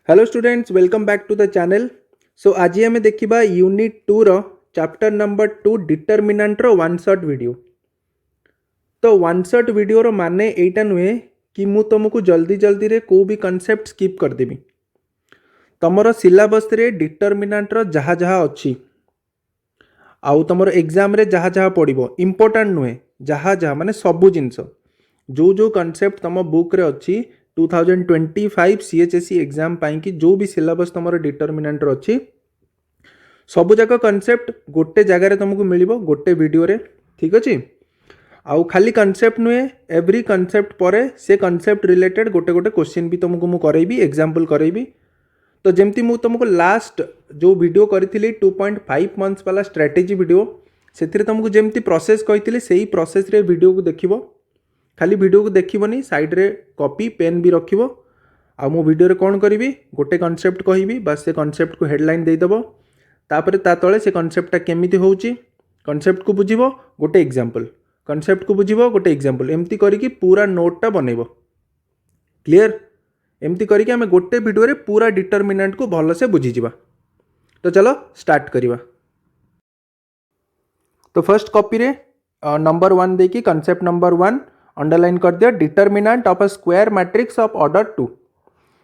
Hello students, welcome back to the channel. So आज आम देखा यूनिट 2 रो चैप्टर नंबर 2 डिटरमिनेंट रो वन शॉट वीडियो। तो वन शॉट वीडियो रो माने एटा नुहे कि मु तुमको जल्दी जल्दी रे को भी कॉन्सेप्ट स्किप कर देबी। तमरो सिलेबस रे डिटरमिनेंट रो जहाँ जहाँ अच्छी आउ तुम एग्जाम रे जहाँ जहाँ पड़ो इम्पोर्टाट नुहे, जहाँ जहाँ माने सबू जिनस जो जो कॉन्सेप्ट तुम बुक रे अच्छी 2025 सीएचएसई एग्जाम पाई कि जो भी सिलेबस तुम डिटरमिनेंट रो अच्छी सबू जाक कॉन्सेप्ट गोटे जगार तुमको मिल गोटे वीडियो रे। ठीक अच्छे। आउ खाली कॉन्सेप्ट नुहे, एवरी कॉन्सेप्ट पर से कॉन्सेप्ट रिलेटेड गोटे गोटे क्वेश्चन भी तुमको मु करैबी, एग्जांपल करैबी। तो जमती मु तुमको लास्ट जो वीडियो करी 2.5 मंथ्स वाला स्ट्रेटेजी वीडियो से तुमको जमती प्रोसेस कही से ही प्रोसेस रे वीडियो को देखिबो। खाली वीडियो को देखिबनी, साइड रे कॉपी पेन भी रखिबो। आ मो वीडियो रे कौन करी गोटे कॉन्सेप्ट कहबी, बस से कॉन्सेप्ट को हेडलाइन देदेव। तापर ता तले से कॉन्सेप्टटा केमिति होउची कॉन्सेप्ट को बुझिबो, गोटे एग्जांपल कॉन्सेप्ट को बुझिबो, गोटे एग्जांपल एमती करिकी पूरा नोटटा बनेबो। क्लियर? एमती करिकी हमें गोटे वीडियो रे पूरा डिटरमिनेंट को भल से बुझी जिबा। तो चलो स्टार्ट करिबा। तो फर्स्ट कॉपी रे नंबर 1 देखी कॉन्सेप्ट नंबर 1 अंडरलाइन कर दिया, determinant of a square matrix of order 2।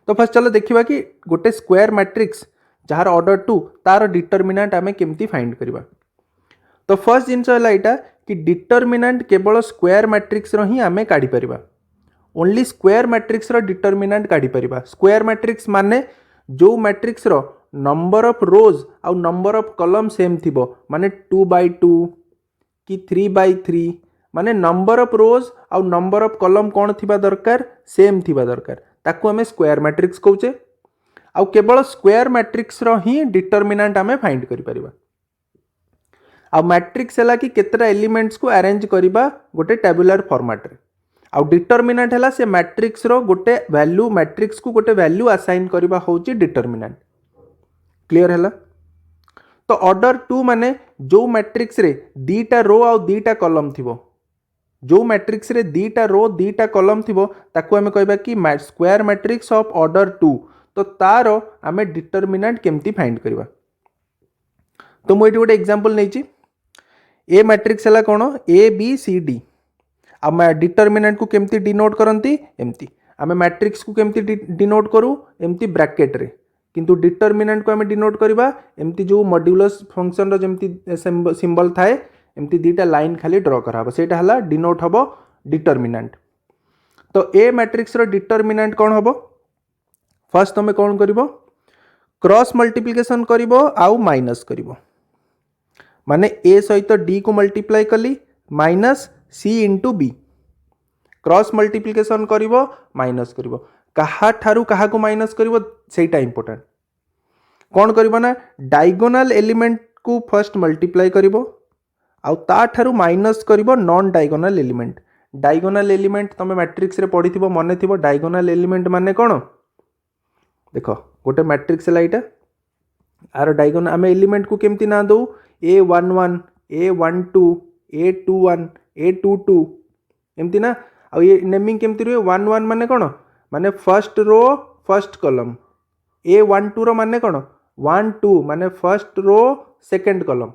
तो फर्स्ट चलो देखिबा कि गोटे स्क्वायर मैट्रिक्स जार ऑर्डर 2 तार डिटरमिनेंट आमे केमती फाइंड करिबा। तो फर्स्ट जिनस है यहाँ कि डिटरमिनेंट केवल स्क्वायर मैट्रिक्स रो ही आमे काढ़ी परिबा। ओनली स्क्वायर मैट्रिक्स रो डिटरमिनेंट काढ़ी परिबा। स्क्वायर मैट्रिक्स माने जो matrix row number of rows आउ नंबर ऑफ कॉलम सेम थिबो, माने 2/2 कि 3/3, माने नंबर ऑफ रोज आउ नंबर ऑफ कॉलम कौन थिबा दरकार, सेम थिबा दरकार, ताकू आमे स्क्वायर मैट्रिक्स कहूचे। आउ केवल स्क्वायर मैट्रिक्स रो ही डिटरमिनेंट आमे फाइंड करि परिबा। आ मैट्रिक्स है कि केतरा एलिमेंट्स को अरेंज करबा गोटे टेबुलर फॉर्मेट रे। आ डिटरमिनेंट है से मैट्रिक्स रो गोटे वैल्यू, मैट्रिक्स को गोटे वैल्यू असाइन करबा होची डिटरमिनेंट। क्लियर है? तो ऑर्डर 2 माने जो मैट्रिक्स रे दीटा रो आ दीटा कॉलम थिबो, जो मैट्रिक्स रे दीटा रो दीटा कॉलम थिबो ताकू हमें कहबा कि स्क्वायर मैट्रिक्स ऑफ ऑर्डर 2। तो तारो हमें डिटरमिनेंट केमती फाइंड करबा। तो मु एटी गोटे एग्जांपल नै छी। ए मैट्रिक्स है कौन, ए बी सी डी। आम डिटरमिनेंट को केमती डिनोट करती एमती, आम मैट्रिक्स को केमती डिनोट करूँ एमती ब्रैकेट रे, किंतु डिटरमिनेंट को आम डिनोट करबा एमती जो मॉड्यूलस फंक्शन रो जेमती सिंबल थाए एमती दीटा लाइन खाली ड्रॉ करा सेटा हला डिनोट हबो डिटरमिनेंट। तो ए मैट्रिक्स रो डिटरमिनेंट कौन हबो, फर्स्ट तुम कौन करिवो, क्रॉस मल्टीप्लिकेशन करिवो आउ माइनस करिवो। माने ए सहित डी को मल्टीप्लाई कली minus C into B, cross multiplication करिवो माइनस करिवो। कहा ठारू कहा को माइनस करिवो सेटा इंपोर्टेंट। कौन करिवो ना, डायगोनल एलिमेंट को फर्स्ट मल्टीप्लाई करिवो आउ ता ठारू माइनस करिवो non diagonal element. Diagonal element तुम मैट्रिक्स रे पढ़िथिबो, मने थिबो डायगोनल एलिमेंट माने कौन। देखो गोटे मैट्रिक्स है यहाँ, आर डायगोनल आम एलिमेंट को केमती ना दो, A11, A12, A21, A22 एमती ना। आ ये नेमिंग केमती रुए, 11 माने कौन, माने first row first column. A12 row माने कौन, 12 माने फर्स्ट रो सेकंड कॉलम।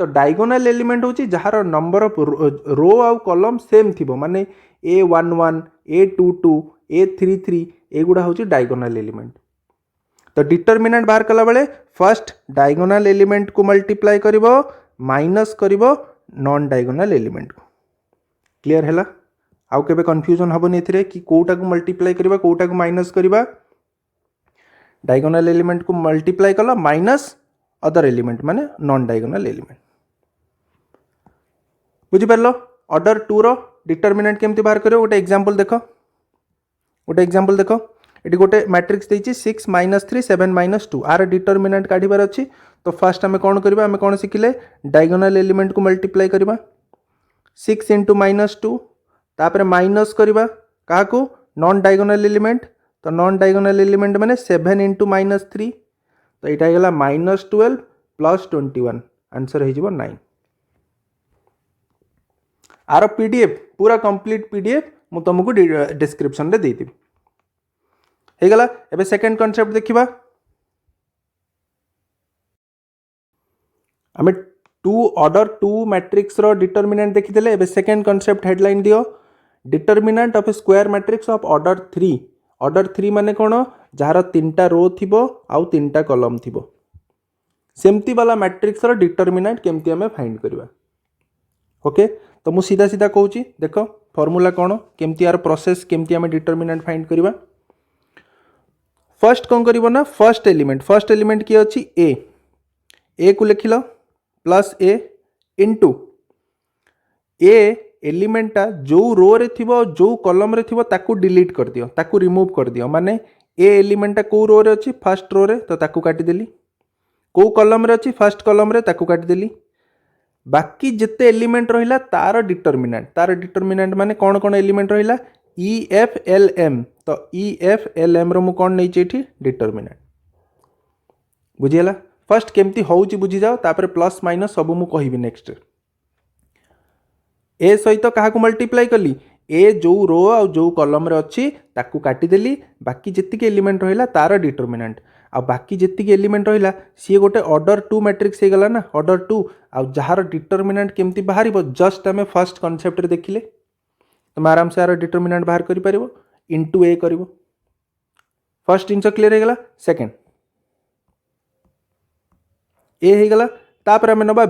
तो डायगोनल एलिमेंट होची जहार नंबर ऑफ रो आउ कॉलम सेम थिबो, माने A11, A22, A33 एगुड़ा होची डायगोनल एलिमेंट। तो डिटरमिनेंट बाहर कला बेले फर्स्ट डायगोनल एलिमेंट को मल्टीप्लाई करिवो माइनस करिवो नॉन डायगोनल एलिमेंट को। क्लियर हैला? आउ केबे कंफ्यूजन हबो नै थिरे कि कोटा को मल्टीप्लाई करिवो कोटा को माइनस करिवो। डायगोनल एलिमेंट को मल्टीप्लाई कला माइनस अदर एलिमेंट माने नॉन डायगोनल एलिमेंट। बुझि परलो? ऑर्डर 2 रो डिटरमिनेंट केमती बाहर करिवो, गोटे एग्जांपल देखो। गोटे एग्जांपल देखो, ये गोटे मैट्रिक्स देछि 6 - 3 7 - 2, आर डिटरमिनेंट काढ़ीबार अछि। तो फर्स्ट आम कौन करबा, आम कौन शिखिले, डायगोनल एलिमेंट को मल्टीप्लाई करबा 6 × -2, तापर माइनस करबा काहा को, नॉन डायगोनल एलिमेंट। तो नॉन डायगोनल एलिमेंट माने 7 × -3, तो यहाँ होगा -12 + 21, आंसर हो 9। आर पीडीएफ पूरा कंप्लीट पीडीएफ मु तुमको डिस्क्रिप्शन रे देदेवी ହେଇଗଲା। ଏବେ सेकंड कॉन्सेप्ट देखिबा। आमे 2 ऑर्डर 2 मैट्रिक्स रो डिटरमिनेंट देखिदेले। एबे सेकंड कॉन्सेप्ट हेडलाइन दियो, determinant of A square matrix of order 3। Order 3 माने कोन, जार 3टा रो थिबो आउ 3टा कॉलम थिबो। सेमती वाला मैट्रिक्स रो डिटरमिनेंट केमती हमें फाइंड करबा। ओके, तो मु सीधा सीधा कहूची, देखो फार्मूला कोन, केमती यार प्रोसेस, केमती हमें डिटरमिनेंट फाइंड करबा। फर्स्ट कौन करिवो ना, फर्स्ट एलिमेंट की अछि ए को लिखिलो प्लस ए इंटू ए एलिमेंटा जो रो रे थिबो जो कॉलम रे थिबो ताकू डिलीट कर दियो, ताकू रिमूव कर दियो। माने ए एलिमेंटा को रो रे अछि, फर्स्ट रो रे, तो ताकू काटी देली। को कॉलम रे अछि, फर्स्ट कॉलम रे, ताकू काटी देली। बाकी जिते एलिमेंट रहिला तार डिटरमिनेंट माने कौन कौन एलिमेंट रहिला, ई एफ एल एम। तो E F L M row मु कौन नहीं चाहिए डिटरमिनेंट। बुझीगला। फर्स्ट केमती होउची बुझी जाओ, तापर प्लस माइनस सब मु कहिबी नेक्स्ट। ए सहित काहाकू मल्टीप्लाई कली, ए जो रो आ जो कॉलम रे अछि ताकू काटी देली। बाकी जितिक एलिमेंट रहिला तार डिटरमिनेंट, आ बाकी जितिक एलिमेंट रहिला सी गोटे ऑर्डर 2 मैट्रिक्स हे गला ना, ऑर्डर 2। आ जहार डिटरमिनेंट केमती बाहरिबो, जस्ट हमें फर्स्ट कॉन्सेप्ट रे देखिले तुम आराम से यार डिटरमिनेंट बाहर करि परिबो, इनटू ए करिवो। फर्स्ट जिनस क्लियर हे गला। सेकंड ए हे गला, तापर हमें नबा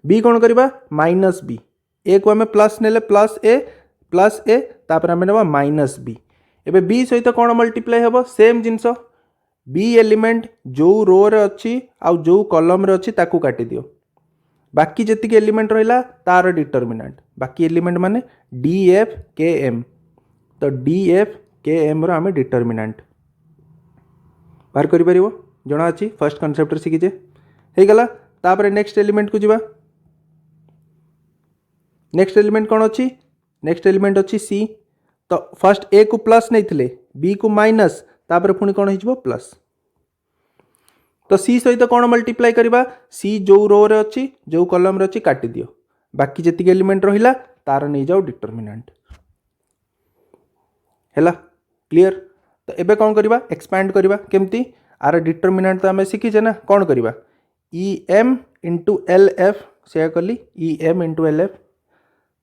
बी कौन करबा, माइनस बी। ए को हमें प्लस नेले प्लस ए, तापर हमें नबा माइनस बी। एबे बी सहित कौन मल्टीप्लाई हेबो, सेम जिनस। बी एलिमेंट जो रो रे अछि आ जो कॉलम रे अछि ताकू काटी दियो। बाकी जितिक एलिमेंट रहिला तार डिटरमिनेंट, बाकी एलिमेंट माने डी एफ के एम। तो डी एफ के एम रो हमें डिटरमिनेंट बाहर करि परिबो, जणा अछि फर्स्ट कॉन्सेप्ट रे सिखिजे। हे गला। तापर नेक्स्ट एलिमेंट को जिबा। नेक्स्ट एलिमेंट कौन अच्छी, नेक्स्ट एलिमेंट अच्छी सी। तो फर्स्ट ए को प्लस नहीं थिले, बी को माइनस, तापर पुणी कौन हो प्लस। तो सी सहित कौन मल्टीप्लाई करबा, सी जो रो रे अच्छी जो कॉलम रे अच्छी काटी दियो। बाकी जितिक एलिमेंट रहिला तार नहीं जाओ डिटरमिनेंट। हैला क्लियर। तो एबे कौन करबा, एक्सपैंड करबा। केमती, आर डिटरमिनेंट तो आमे सिखिजे ना, कौन करबा, E M into L F से कली, E M into L F.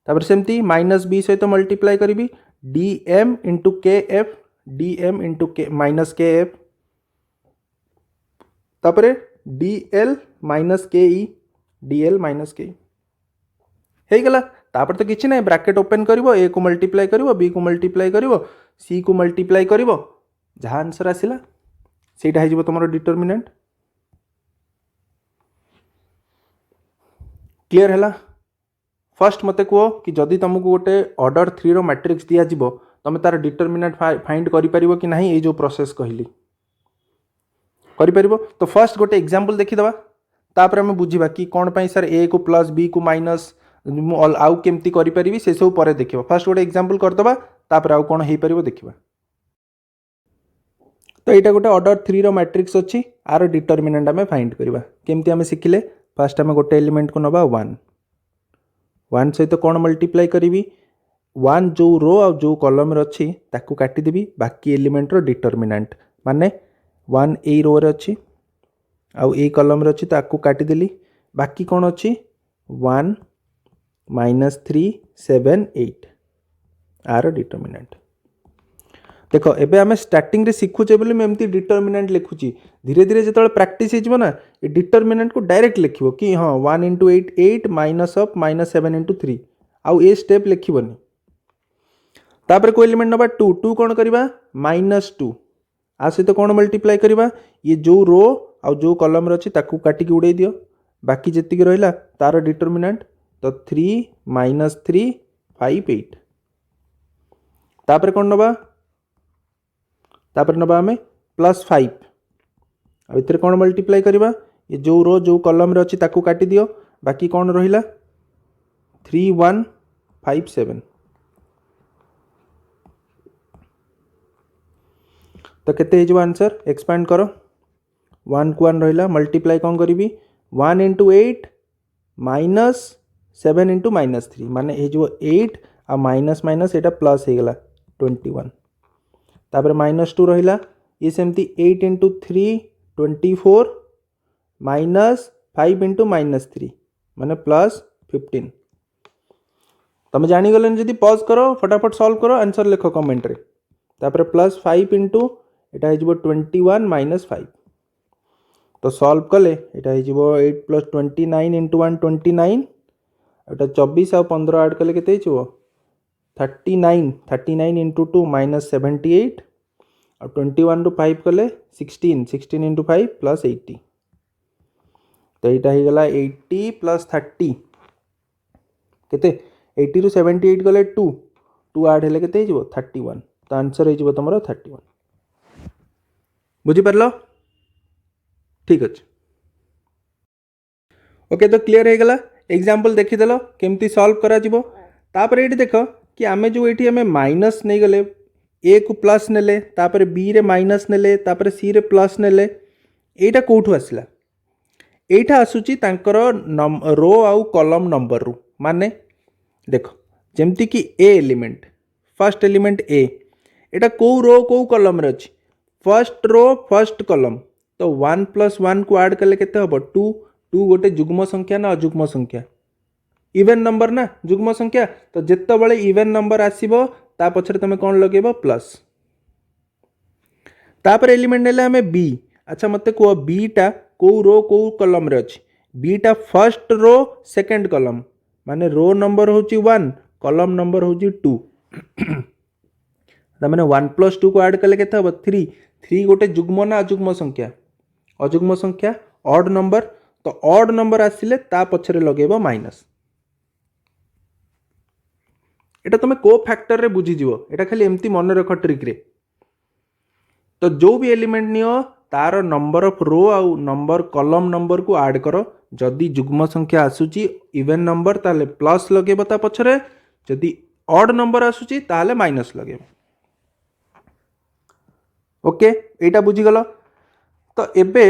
तापर सेमती माइनस बी सहित मल्टीप्लाई करी, D M into K F, D M into K minus K F. तापर D L minus K E, D L minus K ई हे गला। तापर तो किछि नै, ब्रैकेट ओपन करिवो, ए को मल्टीप्लाई करिवो, बी को मल्टीप्लाई करिवो, सी को मल्टीप्लाई करिवो, जहाँ आंसर आसिला सेटा हे तुम डिटरमिनेंट। क्लियर है। फर्स्ट मते कहो कि जदि तुमको गोटे ऑर्डर 3 रो मैट्रिक्स दिया जिवो, तुम तार डिटरमिनेंट फाइंड करि परिबो कि नहीं, ये जो प्रोसेस कहली करि परिबो। तो फर्स्ट गोटे एग्जांपल देखि दबा, तापर हम बुझिबा कि कोन पई सर ए को प्लस बी को माइनस आउ केमती करि परिबी से सब परे देखिबो। फर्स्ट गोटे एग्जांपल कर दबा, तापर आउ कोन हेई परिबो देखिबा। तो एटा गोटे ऑर्डर 3 रो मैट्रिक्स अछि, आर डिटरमिनेंट हमें फाइंड करबा। केमती हमें सिखिले, फर्स्ट हमें गोटे एलिमेंट को नबा 1 सहित कौन मल्टीप्लाई करी, 1 जो रो आ जो कॉलम रे अच्छी ताकू काटी देबी। बाकी एलिमेंट रो डिटरमिनेंट माने 1 ए रो रे अच्छी आ ए कॉलम रे अच्छी ताकू काटी देली। बाकी कौन अच्छी 1 -3 7 8 आर डिटरमिनेंट। देखो एबे आमे स्टार्टिंग रे सिखुचे बोली मैं एमती डिटरमिनेंट लिखुची, धीरे धीरे जेतବେଳେ प्रैक्टिस हेजबो ना ए डिटरमिनेंट को डायरेक्ट लिखिबो कि हां 1 * 8 8 माइनस ऑफ -7 * 3 आउ ए स्टेप लिखिबोनी। तापर को एलिमेंट नंबर 2 2 कोन करबा -2 आ सहित कोन मल्टीप्लाई करबा, ये जो रो आ जो कॉलम रे अछि ताकू काटी के उड़ै दियो। बाकी जेतिक रहला तार डिटरमिनेंट तो 3 - 3 5 8। तापर कोन नबा, तापर नबा हमें +5 आ इतरे कौन मल्टीप्लाई करबा, ये जो रो जो कॉलम रे अछि ताकू काटी दियो। बाकी कौन रहिला 3 1 5 7। तो केते हे जो आंसर, एक्सपैंड करो। 1 को 1 रहिला, मल्टीप्लाई कौन करिवि 1 * 8 -7 * -3 माने हे जो 8 आ माइनस माइनस एटा प्लस हे गला 21। तापर -2 रहिला ये सेमती 8 इंटू 3 24 -5 इंटू -3 माने +15। तुम जानीगलन जदि पॉज करो फटाफट सॉल्व करो आंसर लिख कमेंट रे। तापर +5 इंटू एटा हो 21 -5 तो सॉल्व कले एटा हो 8 + 29 इंटू 1 29 एटा 24 और 15 ऐड कले केते हो 39 इंटू 2 -78 और 21 रू 5 कले 16 इंटू 5 +80 तो यहाँ हो गला 80 + 30 केते 80 रू 78 गले 2 ऐड हेले केते हो 31 तो आंसर हो तुम 31 बुझी पारलो ठीक अच्छे ओके तो क्लीयर हो गला एग्जांपल देखीदेल केमती सॉल्व करा जिवो तापर ये देख कि आमे जो ये आमे माइनस नहीं गले ए को प्लस नेले तापर बी रे माइनस नेले तापर सी रे प्लस नेले एटा कोठू आसला एटा आसुची तांकर रो आउ कॉलम नंबर रू माने देख जेमती कि ए एलिमेंट फर्स्ट एलिमेंट ए एटा को रो को कॉलम रे अछि फर्स्ट रो फर्स्ट कॉलम तो 1 + 1 को ऐड कले केते हबो 2 2 गोटे जुग्म संख्या ना अजुग्म संख्या इवेन नंबर ना जुग्म संख्या तो जिते बड़े इवेन नंबर आसीबो ता पछरे तमे कोन लगेबो प्लस तापर एलिमेंट नेले हमें बी अच्छा मते को बी टा को रो को कॉलम रे अछि बी टा फर्स्ट रो सेकंड कॉलम माने रो नंबर होची 1 कॉलम नंबर होची 2 ता माने 1 + 2 को ऐड कले केते हबो 3 3 गोटे जुग्म ना अजुग्म संख्या अजुग्म संख्या ऑड नंबर तो ऑड नंबर आसिले ता पछरे लगेबो माइनस एटा तुम को फैक्टर रे बुझी जीवो एटा खाली एमती मन रख ट्रिक रे तो जो भी एलिमेंट नियो तार नंबर ऑफ रो आउ नंबर कॉलम नंबर को ऐड करो जदि जुग्म संख्या आसुची इवेन नंबर ताले प्लस लगेबो ता पछरे जदि ऑड नंबर आसुची ताले माइनस लगेबो ओके एटा बुझी गलो तो एबे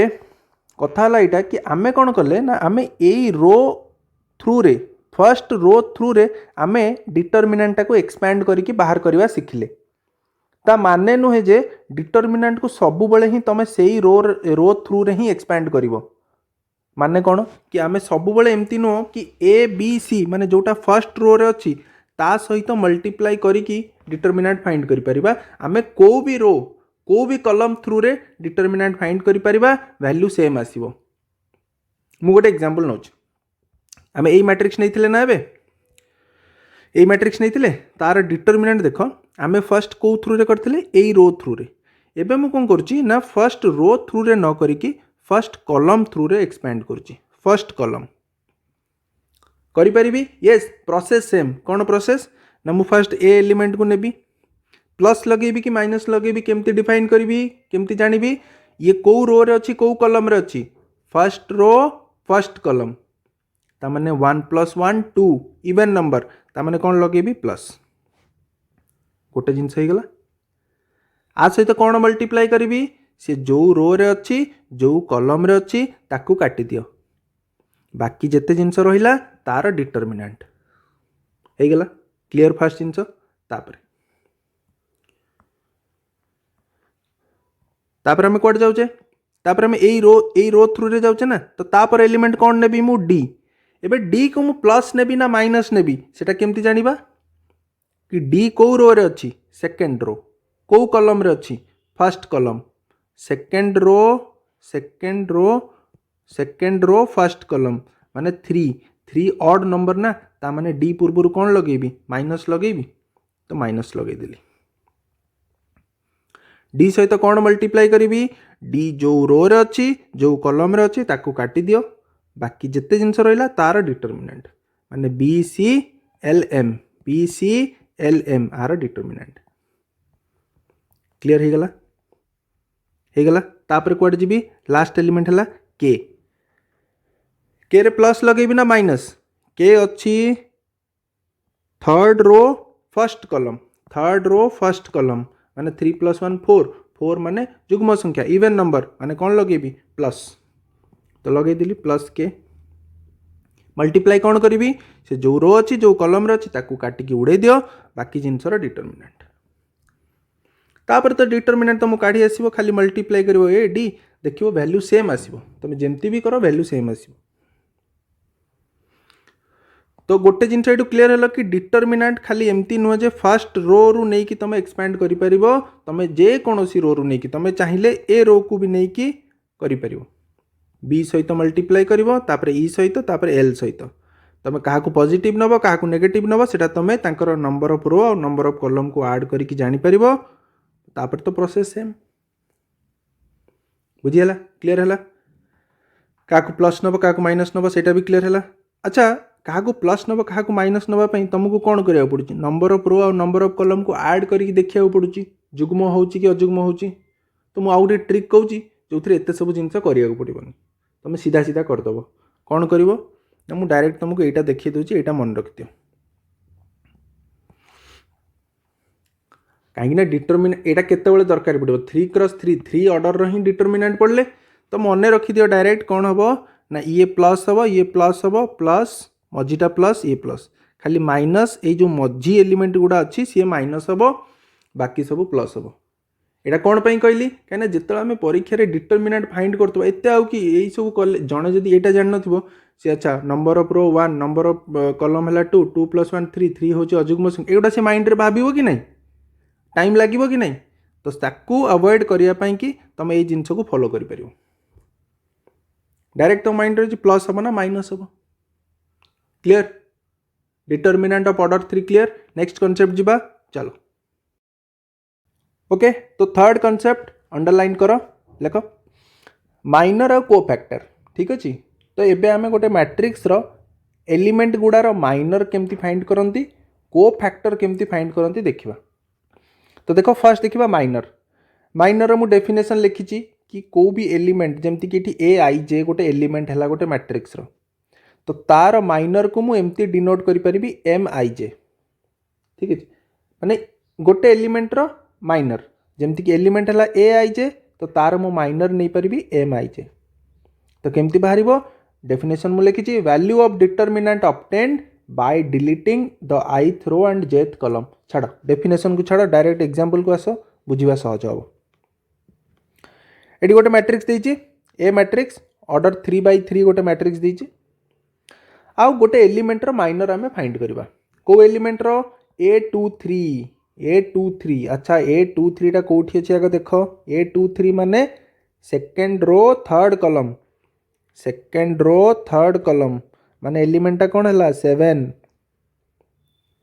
कथा हला एटा कि आमे कोन कले ना आमे एई रो थ्रू रे फर्स्ट रो थ्रू रे आमे डिटरमिनेंट को एक्सपैंड करके बाहर करवा सिखले ता माने नुहे जे डिटरमिनेंट को सबु बेले ही तमे सेई रो थ्रू रे ही एक्सपैंड करिवो माने कोन कि आमे सबु बेले एमती नो कि ए बी सी माने जोटा फर्स्ट रो रे अछि ता सहित मल्टीप्लाई करिकी डिटरमिनेंट फाइंड करि परिबा आमे को भी कॉलम थ्रू रे डिटरमिनेंट फाइंड करि परिबा वैल्यू सेम आसीबो मु गोटे एग्जांपल नोच आमे एई मैट्रिक्स नहीं ना एबे एई मैट्रिक्स नहीं तार डिटरमिनेंट देख आमे फर्स्ट को थ्रू रे करथिले एई रो थ्रू रे एबे मु कोन करची ना फर्स्ट रो थ्रू रे न करिकी फर्स्ट कॉलम थ्रू रे एक्सपैंड करची फर्स्ट कॉलम करि परिबी यस प्रोसेस सेम कोन प्रोसेस ना मु फर्स्ट ए एलिमेंट को नेबी प्लस लगेबी कि माइनस लगेबी केमती डिफाइन करबी केमती जानिबी ये को रो रे अछि को कॉलम रे अछि फर्स्ट रो फर्स्ट कॉलम ता माने 1 + 1 2 इवेन नंबर ता माने कोन लगेबी प्लस गोटे जिनस हो गला आ सहित कौन मल्टीप्लाई करी से जो रो रे अच्छी जो कॉलम रे अच्छी ताकू काटी दियो बाकी जिते जिनस रहिला तार डिटरमिनेंट हो गला क्लियर फर्स्ट जिनस तापर हमें कोड जाउचे तापर हमें एई रो थ्रू रे जाउचे ना तो तापर एलिमेंट कौन नेबी मु डी एबे डी को मु प्लस नेबी ना माइनस नेबी सेटा केमती जानिबा कि डी को रो रे अच्छी सेकेंड रो को कॉलम रे अच्छी first column second row first column माने 3 ऑड नंबर ना ता माने डी पूर्व कौन लगेबी माइनस लगेबी तो माइनस लगे देली डी सहित कौन मल्टीप्लाई करी डी जो रो रे अच्छी जो कॉलम रे अच्छी ताकू काटी दियो बाकी जिते जिनस रहिला तार डिटरमिनेंट माने B C L M R determinant clear हो गला तापर कुआडे जीबी लास्ट एलिमेंट हला के रे प्लस लगेबी ना माइनस के अच्छी थर्ड रो फर्स्ट कॉलम माने 3 + 1 4 माने जुग्म संख्या इवेन नंबर माने कौन लगेबी प्लस तो लगे दिली प्लस के मल्टीप्लाई कौन करी से जो रो अच्छी जो कॉलम रे अच्छी ताकू काटिकी उड़े दियो बाकी जिनसर डिटरमिनेंट तापर तो डिटरमिनेंट तुमको काढ़ी आसो खाली मल्टीप्लाई कर ए डी देखिए वैल्यू सेम आसो तुम जमती भी कर वैल्यू सेम आसो। तो गोटे जिनस ये क्लीयर है कि डिटरमिनेंट खाली एमती नुह जे फर्स्ट रो रु नहीं कि तुम एक्सपैंड कर तुम जेकोसी रो रु नहीं कि तुम चाहिए ए रो को भी नहीं कि कर बी सहित मल्टीप्लाई कर ई सहित एल सहित तुम क्या पॉजिटिव नब क्या नेगेटिव नब से तुम तर नंबर ऑफ रो और नंबर ऑफ कॉलम को ऐड करके जापर तापर तो प्रोसेस सेम बुझीगला क्लीयर है क्या प्लस नब क्या माइनस नब से भी क्लीयर है। अच्छा क्या प्लस नब क्या माइनस नापी तुमको कौन करा पड़ू नंबर ऑफ रो और नंबर ऑफ कॉलम को ऐड करके देखा पड़ू जुग्म हो कि अजुग्म हो तो मुझे गोटे ट्रिक कहूँ जो थे एत सब जिन कराया पड़ोनी तुम सीधा सीधा करदेव कौन कर मुझे डायरेक्ट तुमको यहाँ देखी दूसरी यहाँ मन रखिद कहीं डिटरमिनेंट यहाँ केत दरकार पड़ो 3x3 ऑर्डर ही डिटरमिनेंट पड़े तो मन रखिद डायरेक्ट कौन हम ना ये प्लस हम प्लस मझीटा प्लस ये प्लस खाली माइनस ये जो मझी एलिमेंट गुड़ा अच्छी सी माइनस हम बाकी सब प्लस हम यहाँ कौन पर कहली कहीं जिते आम परीक्षा डिटरमिनेंट फाइंड करते एत आउ कि यही सब कले जड़े जब यहाँ जान न सी अच्छा number of row 1 number of column है 2 2 + 1 3 3 हूँ अजुग्म संख्या एगुड़ा से माइंड रे भाविबो कि नहीं टाइम लगे कि नहीं तो ताकू अवॉइड करने कि तुम ये जिनस को फॉलो कर डायरेक्ट तो माइंड रही प्लस हम ना माइनस हम clear determinant of order 3 clear. Next concept जीवा चलो ओके तो थर्ड कॉन्सेप्ट अंडरलाइन कर लेख माइनर और कोफैक्टर ठीक अच्छे तो ये आम गोटे मैट्रिक्स रो एलिमेंट गुड़ार माइनर केमती फाइंड करती कोफैक्टर केमती फाइंड करती देखा तो देखो फर्स्ट देखा माइनर मु डेफिनेशन लिखी कि को भी एलिमेंट जमती कि ए आई जे गोटे एलिमेंट है गोटे मैट्रिक्स रो तो तार माइनर को मु एमती डिनोट करि परिबी एम आई जे ठीक है माने गोटे एलिमेंट रो माइनर जमती कि एलिमेंट है ए आई जे तो तार मु माइनर नहीं परिबी एम आई जे तो केमती बाहरिबो डेफिनेशन मु लिखी value of determinant obtained by deleting the ith row and jth column छाड़ डेफिनेशन को छाड़ डायरेक्ट एग्जांपल को आस बुझा सहज हम ये गोटे मैट्रिक्स देछि ए मैट्रिक्स ऑर्डर 3/3 गोटे मैट्रिक्स देछि आउ गोटे एलिमेंट रो माइनर आमे फाइंड करबा को एलिमेंट रो A23 अच्छा A23 टा कोठी अछि आगे देखो A23 माने सेकंड रो थर्ड कॉलम माने एलिमेंट कौन है 7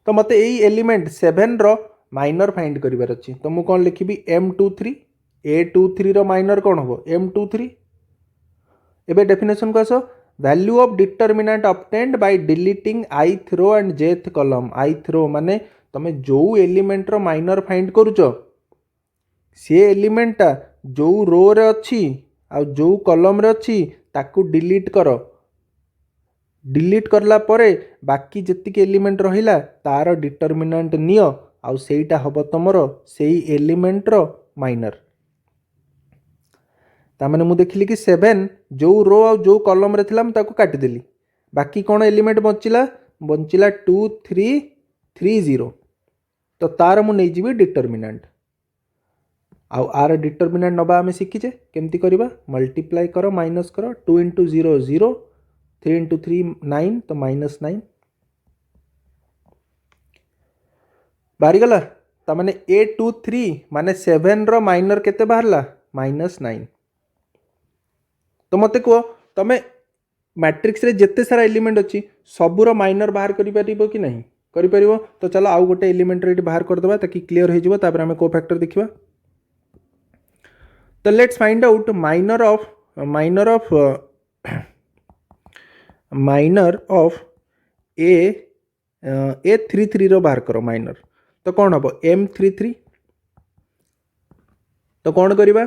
तो मते यही एलिमेंट 7 रो माइनर फाइंड करिवार अछि तो मु कौन लिखिबी M23 A23 रो माइनर कौन हो M23 एबे डेफिनेशन को आसो value of determinant obtained by deleting ith row and jth column ith row माने तमे जो एलिमेंट रो माइनर फाइंड करूछ से एलिमेंटा जो रो रे अछि आ जो कॉलम रे अछि ताकू डिलीट करो डिलीट करला परे बाकी जतिक एलिमेंट रहिला तार डिटरमिनेंट नियो आ सेटा हबो तमरो सेही एलिमेंट रो माइनर तामने मु देखिली कि 7 जो रो आ जो कॉलम रे थिला म ताकू काटी देली बाकी कोन एलिमेंट बंचिला 2 3 3 0 तो तार मु नै जीवी डिटरमिनेंट आ आर डिटरमिनेंट नबा आमे शिखिचे केमती करबा मल्टीप्लाई करो माइनस करो 2 * 0 0 3 * 3 9 तो -9 बाहरी गला तामने A23 माने 7 रो माइनर केते बाहरला -9 तो मते को तमे मैट्रिक्स रे जेते सारा एलिमेंट अछि सबुरो माइनर बाहर करि परिबो कि नहीं करि परिबो तो चलो आउ गोटे एलिमेंट रे बाहर कर देबा ताकि क्लियर हो जिवो तापर हमें कोफैक्टर देखिबा तो let's find out minor of A33 रो बाहर करो माइनर तो कौन हम M33 तो कौन करिबा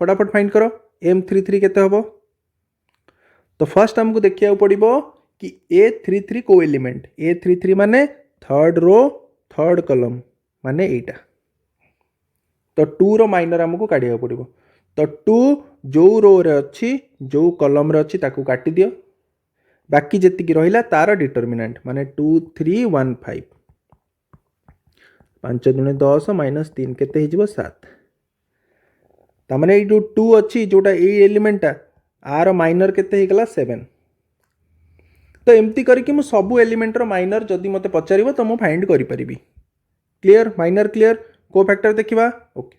फटाफट फाइंड करो M33 केते हबो तो फर्स्ट हमको देखिया पड़िबो कि A33 को एलिमेंट A33 माने थर्ड रो थर्ड कॉलम माने एटा तो 2 रो माइनर हमको काढिया पड़िबो तो 2 जो रो रे अछि जो कॉलम रे अछि ताकू काटी दियो बाकी जति की रहिला तार डिटरमिनेंट माने 2 3 1 5 5 दुणे 10 माइनस 3 केते हिजबो 7 तामाने ये जो 2 अच्छी जोटा ए एलिमेंटा आर माइनर केते हिगला 7 तो एमती करके मु सबु एलिमेंटर माइनर जदि मते पचारिबो तो मु फाइंड करि परिबी क्लियर माइनर क्लियर को फैक्टर देखिबा ओके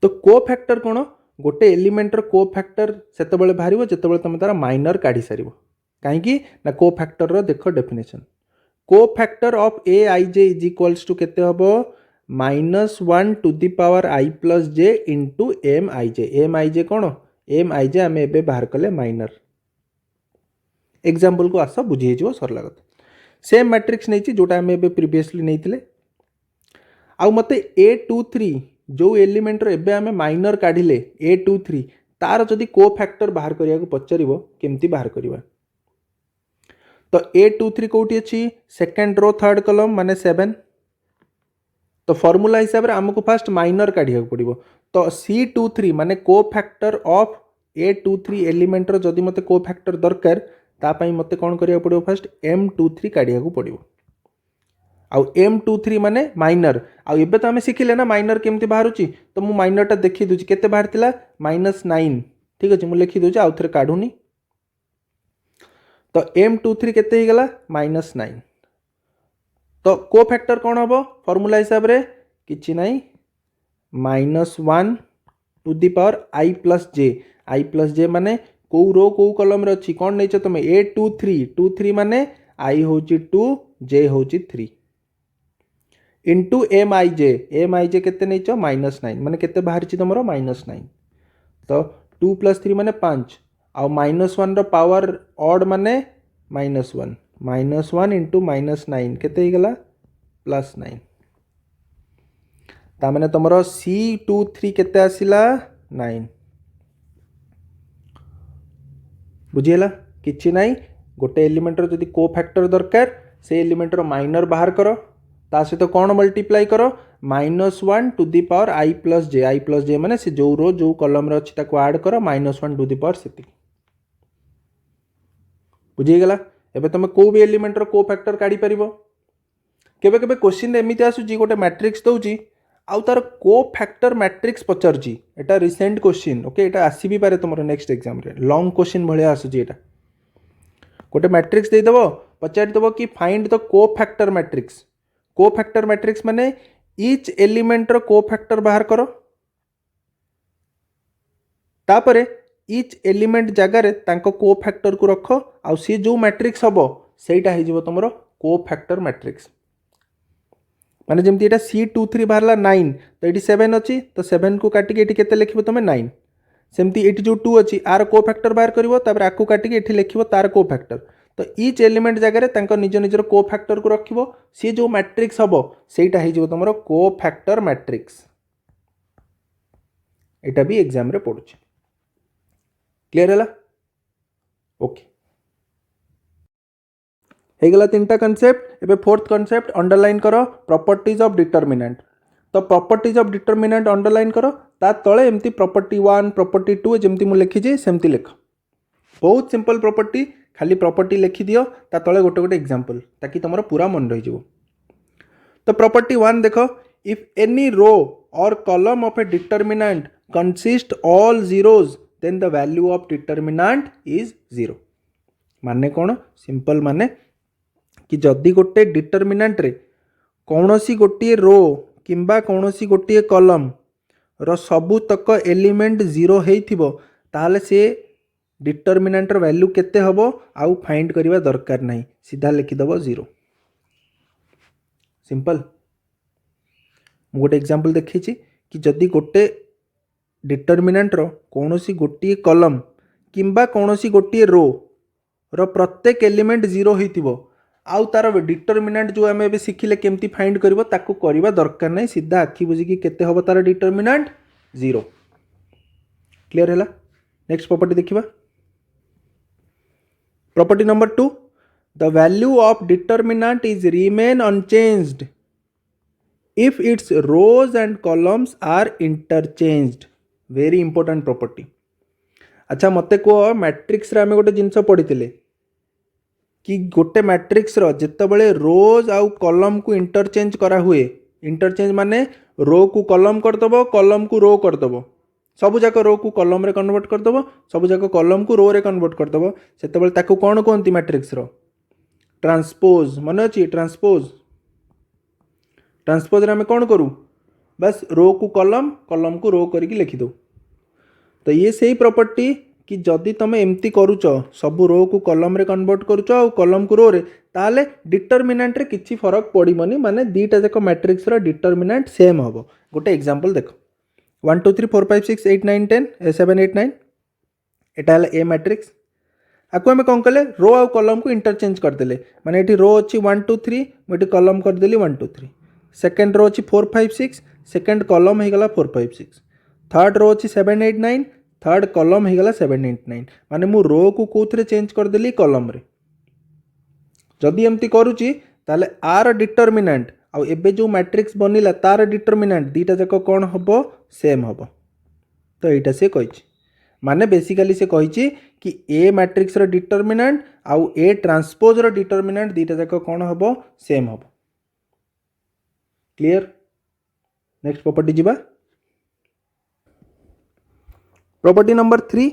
तो को फैक्टर कोन गोटे एलिमेंटर को फैक्टर सेते बेले बाहरिबो जेते बेले तुम तारा माइनर काढी सारिबो काहे कि ना को फैक्टर रो देखो डेफिनेशन को factor of A I J is equals to केते हबो -1 to the power I plus J into M I J कौन एम आई जे आम ए बाहर कले माइनर एग्जांपल को आस बुझे सरला कथा सेम मैट्रिक्स नहीं जोटा आम ए प्रीवियसली नहीं आउ मते A23 जो एलिमेंटर एबे आम माइनर काढ़िले A23 तार जदि को फैक्टर बाहर करिया को पचारिबो केमती बाहर करिबा तो A23 कोठी अछि सेकंड रो थर्ड कॉलम माने 7 तो फॉर्मूला हिसाब रे हमको फर्स्ट माइनर काढ़िया पड़िबो तो C23 माने को फैक्टर ऑफ A23 एलिमेंटर जदि मते को फैक्टर दरकार ता पई मते कोन करिया पड़िबो फर्स्ट M23 काढ़िया को पड़िबो आउ M23 माने माइनर आउ एबे तो हमें सिखिले ना माइनर केमती बाहरुची तो मु माइनरटा देखि दुची केते बाहरतिला -9 ठीक अछि मु लिखि दोची आउ थरे काढुनी तो M23 केते ही गला -9 तो को फैक्टर कौन हम फॉर्मूला हिसाब रे किछि नाही -1 to the power I plus J माने को रो को कॉलम रे अछि कोन नैछ तमे A23 माने आई होची 2 जे होची 3 इंटू एम आई जे केते नैछ -9 माने केते बाहर छि तमरो -9 तो 2 + 3 माने 5 आ -1 रो पावर ऑड माने -1 इंटू -9 केते ही गला +9 ता माने तमरो C23 केते आसिला 9 बुझियला किछि नाही गोटे एलिमेंटर जदि को फैक्टर दरकार से एलिमेंटर माइनर बाहर करो ता सहित कौन मल्टीप्लाई करो -1 to the power I plus J माने से जो रो जो कॉलम रे अछि ताको ऐड करो -1 टू दी पावर सेति बुझी गला एबे तुम को भी एलिमेंटर को फैक्टर काढी परिबो केबे केबे क्वेश्चन एमिति आसुची गोटे मैट्रिक्स दउची आउ तार को फैक्टर मैट्रिक्स पचारची एटा रिसेंट क्वेश्चन ओके एटा आसी भी पारे तुमरो नेक्स्ट एग्जाम रे लॉन्ग क्वेश्चन भलिया आसुची एटा गोटे मैट्रिक्स दे देबो पचारि देबो कि फाइंड द को फैक्टर मैट्रिक्स माने ईच एलिमेंटर को फैक्टर बाहर करो तापरे ईच एलिमेंट जगार तांको को फैक्टर को रख आउ सी जो मैट्रिक्स हबो सेटा हे जिवो तुमरो को फैक्टर मैट्रिक्स माने जेमती एटा C23 बाहरला 9 तो एटी 7 अछि तो 7 को काटी के एटी केते लिखिबो तमे 9 सेमती एटी जो 2 अछि आर को फैक्टर बाहर करिवो तापर आकु काटी के एटी लिखिबो तार को फैक्टर तो ईच एलिमेंट जगार तांको निज निजर को फैक्टर को रखिबो सी जो मैट्रिक्स हबो सेटा हे जिवो तुमरो को फैक्टर मैट्रिक्स एटा भी एग्जाम रे पडुछि क्लियर हला ओके हेगला तीनटा कॉन्सेप्ट एबे फोर्थ कॉन्सेप्ट अंडरलाइन करो प्रॉपर्टीज ऑफ डिटरमिनेंट तो प्रॉपर्टीज ऑफ डिटरमिनेंट अंडरलाइन करो ता तळे एमती प्रॉपर्टी 1 प्रॉपर्टी 2 जेमती मु लिखि जे सेमती लिख बहुत सिंपल प्रॉपर्टी खाली प्रॉपर्टी लिखि दियो ता तळे गोटे गोटे एग्जांपल ताकि तमरो पूरा मन रहि जिवो तो प्रॉपर्टी 1 देखो if any row or column of a determinant consist all zeros then the value of determinant is 0 माने कोन सिंपल माने कि जदि गोटे डिटरमिनेंट रे कौनसी गोटे रो किंबा कौनसी गोटे कॉलम रो सबु तक एलिमेंट 0 हेइथिबो ताले से डिटरमिनेंट रो वैल्यू केते हबो आउ फाइंड करिवा दरकार नाही सीधा लिखि दबो 0 सिंपल गोटे एग्जांपल देखि छी कि जदि गोटे डिटरमिनेंट रो कौनसी गोटे कॉलम किंबा कौनसी गोटे रो रो प्रत्येक एलिमेंट 0 हेइथिबो आउ तार डिटरमिनेंट जो आम ए शिखिले केमती फाइंड करबो ताकू करबा दरकार नहीं सीधा आखि बुझिकी केते हबो तार डिटरमिनेंट 0 क्लियर हैला नेक्स्ट प्रॉपर्टी देखिबा property number 2 the value of determinant is remain unchanged if its rows and columns are interchanged very important property अच्छा मते को मैट्रिक्स रे आमे गोटे जिंस पढितिले कि गोटे मैट्रिक्स रो जितेबाला रोज आउ कॉलम को इंटरचेंज करा हुए, इंटरचेंज माने रो को कॉलम करदेव, कॉलम को रो करदेव, सब जाक रो को कॉलम रे कन्वर्ट करदेव, सब जाक कॉलम को रो रे कन्वर्ट करदेव, सेतेबाला ताकू कौन कहती मैट्रिक्स रो ट्रांसपोज। मन अच्छी ट्रांसपोज, ट्रांसपोज रे आम कौन करूँ बस रो को कॉलम, कॉलम को रो करके लिखिदो। तो ये सही प्रॉपर्टी कि जदि तुम एमती करुच सब रो को कॉलम रे कन्वर्ट करुच आ कॉलम को रो रे, ताले डिटरमिनेंट रे किछि फरक पड़िबनी, माने दीटा जाक मैट्रिक्स रो डिटरमिनेंट सेम हबो। गोटे एग्जांपल देखो 1 2 3 4 5 6 8 9 10 7 8 9 एटा हला ए मैट्रिक्स। आपको आम कौन कले रो आउ कॉलम को इंटरचेंज करदेले, माने एटी रो अच्छी 1 2 3 मुझे कॉलम करदेली 1 2 3, सेकेंड रो अच्छी 4 5 6, सेकेंड कॉलम होगला 4 5 6, थर्ड रो अच्छी 7 8 9, थर्ड कॉलम होगला 7 8 9, माने मु रो को कोथरे चेंज करदेली कॉलम रे। जदि एमती करूची ताले आर डिटरमिनेंट आउ एबे जो मैट्रिक्स बनिला तार डिटरमिनेंट दीटा जाक कौन हबो सेम हबो। तो एटा से कहिछि, माने बेसिकली से कहिछि कि ए मैट्रिक्स रो डिटरमिनेंट आउ ए ट्रांसपोज रो डिटरमिनेंट दीटा जाक कौन हबो सेम हबो। क्लियर। नेक्स्ट प्रॉपर्टी जीवा। Property number 3,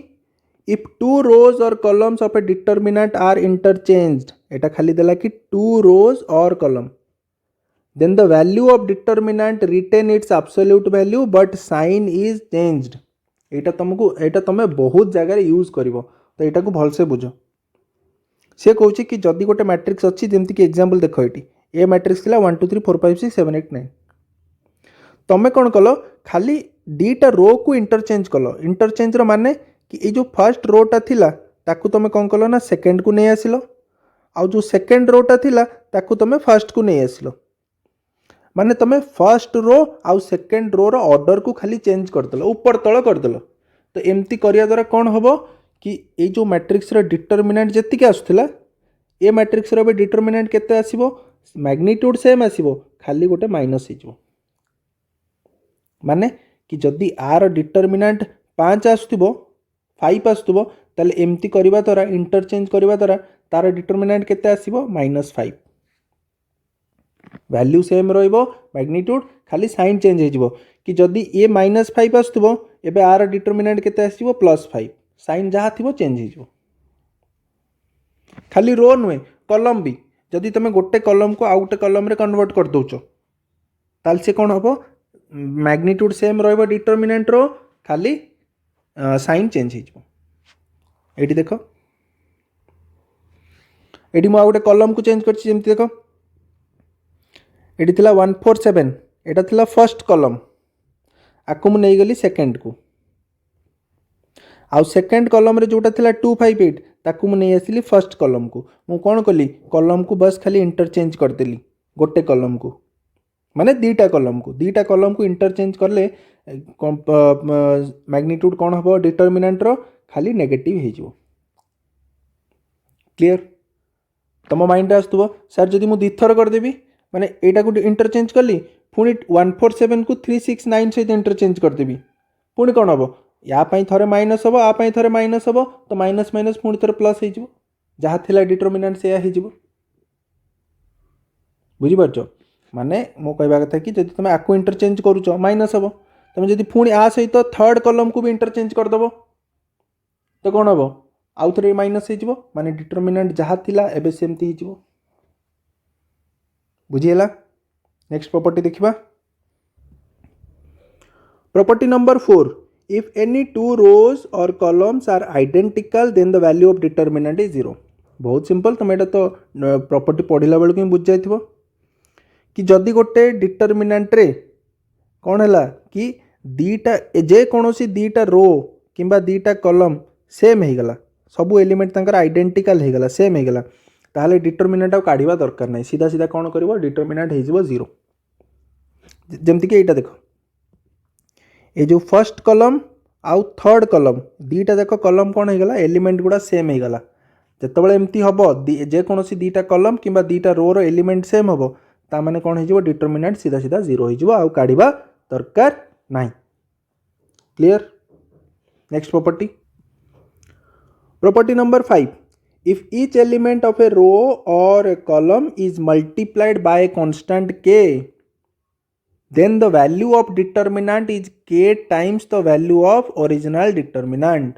if two rows or columns of a determinant are interchanged, एटा खाली देला कि two rows or column, then the value of determinant retain its absolute value but sign is changed। एटा तुमको एटा तुम बहुत जगह use करिवो, तो एटा को भल से बुझो। से कहूँ कि जदि गोटे मैट्रिक्स अच्छी जमती कि एग्जांपल देखो ये ए मैट्रिक्स थिला 1 2 3 4 5 6 7 8 9, तुम कौन कल खाली दीटा रो को इंटरचेंज कल। इंटरचेंज रो माने कि ये जो फर्स्ट रोटा थिला ताकू तुम कौन कल ना सेकेंड को नहीं आसिलो, आउ जो सेकेंड रोटा थिला ताकू तुम फर्स्ट को नहीं आसिलो, माने तुम फर्स्ट रो आउ सेकेंड रो रो ऑर्डर को खाली चेंज करदेल, ऊपर तल करदेल। तो एमती करिया द्वारा कौन हम कि ये जो मैट्रिक्स रो डिटरमिनेंट जेतिक आसुला ए मैट्रिक्स रो डिटरमिनेंट केते आसीबो, मैग्नीट्यूड सेम आसीबो, खाली गोटे माइनस हो। माने कि जदि आर डिटरमिनेंट 5 आसुथिबो 5 आसुथिबो ताले एमती करिवा द्वारा इंटरचेंज करिवा द्वारा तार डिटरमिनेंट केते आसीबो -5। वैल्यू सेम रहिबो, मैग्नीट्यूड खाली साइन चेंज हो जिवो कि जदि ए -5 आसुथिबो एबे आर डिटरमिनेंट केते आसीबो +5, साइन जहाँ थिबो चेंज हो जिवो। खाली रो नुहे कॉलम भी जदि तुम गोटे कॉलम को आउ गोटे कॉलम रे कन्वर्ट कर दोच ताल से कौन हम मैग्नीट्यूड सेम रहिबो डिटरमिनेंट रो, खाली साइन चेंज हो जिवो। एटी देखो एटी मु आउ गोटे कॉलम को चेंज करछि, जेमति देखो एटी थिला 1 4 7, एटा थिला फर्स्ट कॉलम, आकु मु नहीं गली सेकेंड को, आउ सेकेंड कॉलम रे जोटा थिला 2 5 8 ताकू मु नहीं आसिली फर्स्ट कॉलम को। मु कौन कली कॉलम को बस खाली इंटरचेंज करदेली गोटे कॉलम को, माने दीटा कॉलम को इंटरचेंज करले मैग्नीट्यूड कौन हम डिटरमिनेंट रो खाली नेगेटिव हो जिवो। क्लियर। तुम माइंड आसुथबो सर जदि मु दिथर करदेबी माने एटा को इंटरचेंज कली पुणी 1 4 7 को 3 6 9 सहित इंटरचेंज करदेबी, पुणी कौन हम या थरे माइनस हम आ थरे माइनस हम, तो माइनस माइनस पुणी थरे प्लस हो जहाँ थिला डिटरमिनेंट से हो। बुझीपार माने मो कहवा कथा कि जब तुम आपको इंटरचेंज करुच माइनस हम, तुम जब पुणी आ सहित थर्ड कॉलम को भी इंटरचेंज करदेव तो कौन हम आउ थे माइनस हो, माने डिटरमिनेंट जहाँ थिला एबे सेमती हो। बुझीगला। नेक्स्ट प्रॉपर्टी देखिबा। Property number 4, if any two rows or columns are identical then the value of determinant is 0। बहुत सिंपल, तुम एटा तो प्रॉपर्टी पढ़िला बेलू बुझ जाइथिबो कि जदि गोटे डिटरमिनेंट रे कौन है कि दीटा जे कौनसी दीटा रो किंबा दीटा कॉलम सेम हो गला, सबू एलिमेंट तंकर आइडेंटिकल हो गला, सेम हो गला, ताहले डिटरमिनेंट आ काढ़िबा दरकार नहीं, सीधा सीधा कौन करिवो डिटरमिनेंट हो 0। जेमति कि एटा देखो ये जो फर्स्ट कॉलम आउ थर्ड कॉलम दीटा जाक कॉलम कौन हो गला एलिमेंट गुड़ा सेम हो गला। जेतेबेले एमती हबो जे कोनोसी दीटा कॉलम किंबा दीटा रो रो एलिमेंट सेम हबो ता माने कौन हो डिटरमिनेंट सीधा सीधा 0 हो आउ काढ़िबा दरकार नहीं। Clear. Next property. Property number 5, if each element of a row or a column is multiplied by a constant k, then the value of determinant is k times the value of original determinant.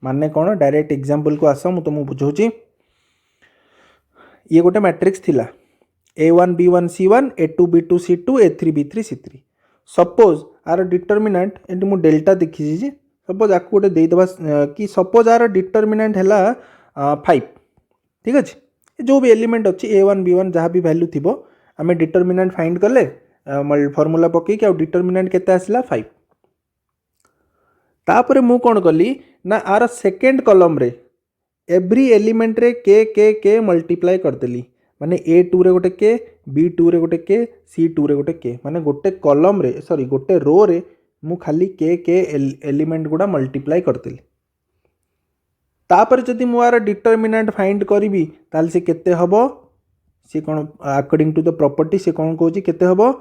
माने कौन direct example को आस मु तुमको बुझाऊँ. ये गोटे matrix थिला a1 b1 c1 a2 b2 c2 a3 b3 c3. Suppose are determinant ये मुझे डेल्टा देखी सपोज आपको गोटे देदेबा कि सपोज आर डिटर्मिनाट है 5. ठीक अच्छे जो भी एलिमेंट अच्छी a1 b1 जहाँ भी वैल्यू थी आम डिटर्मिनाट फाइंड कले फर्मूला पकईक आ डिटर्मिनाट केते आसला 5. तापर मु कौन कली ना आर सेकेंड कॉलम रे एवरी एलिमेंट रे के के के मल्टीप्लाई करदेली माने a2 रे गोटे के b2 रे गोटे के c2 रे गोटे के माने गोटे कॉलम रे सॉरी गोटे रो रे मु खाली के एलिमेंट गुड़ा मल्टीप्लाई करदेली. तापर जदि मु आर डिटर्मिनाट फाइंड करी ताल से केते हबो सी कौन अकॉर्डिंग टू द प्रॉपर्टी से कौन कहूँ केते हबो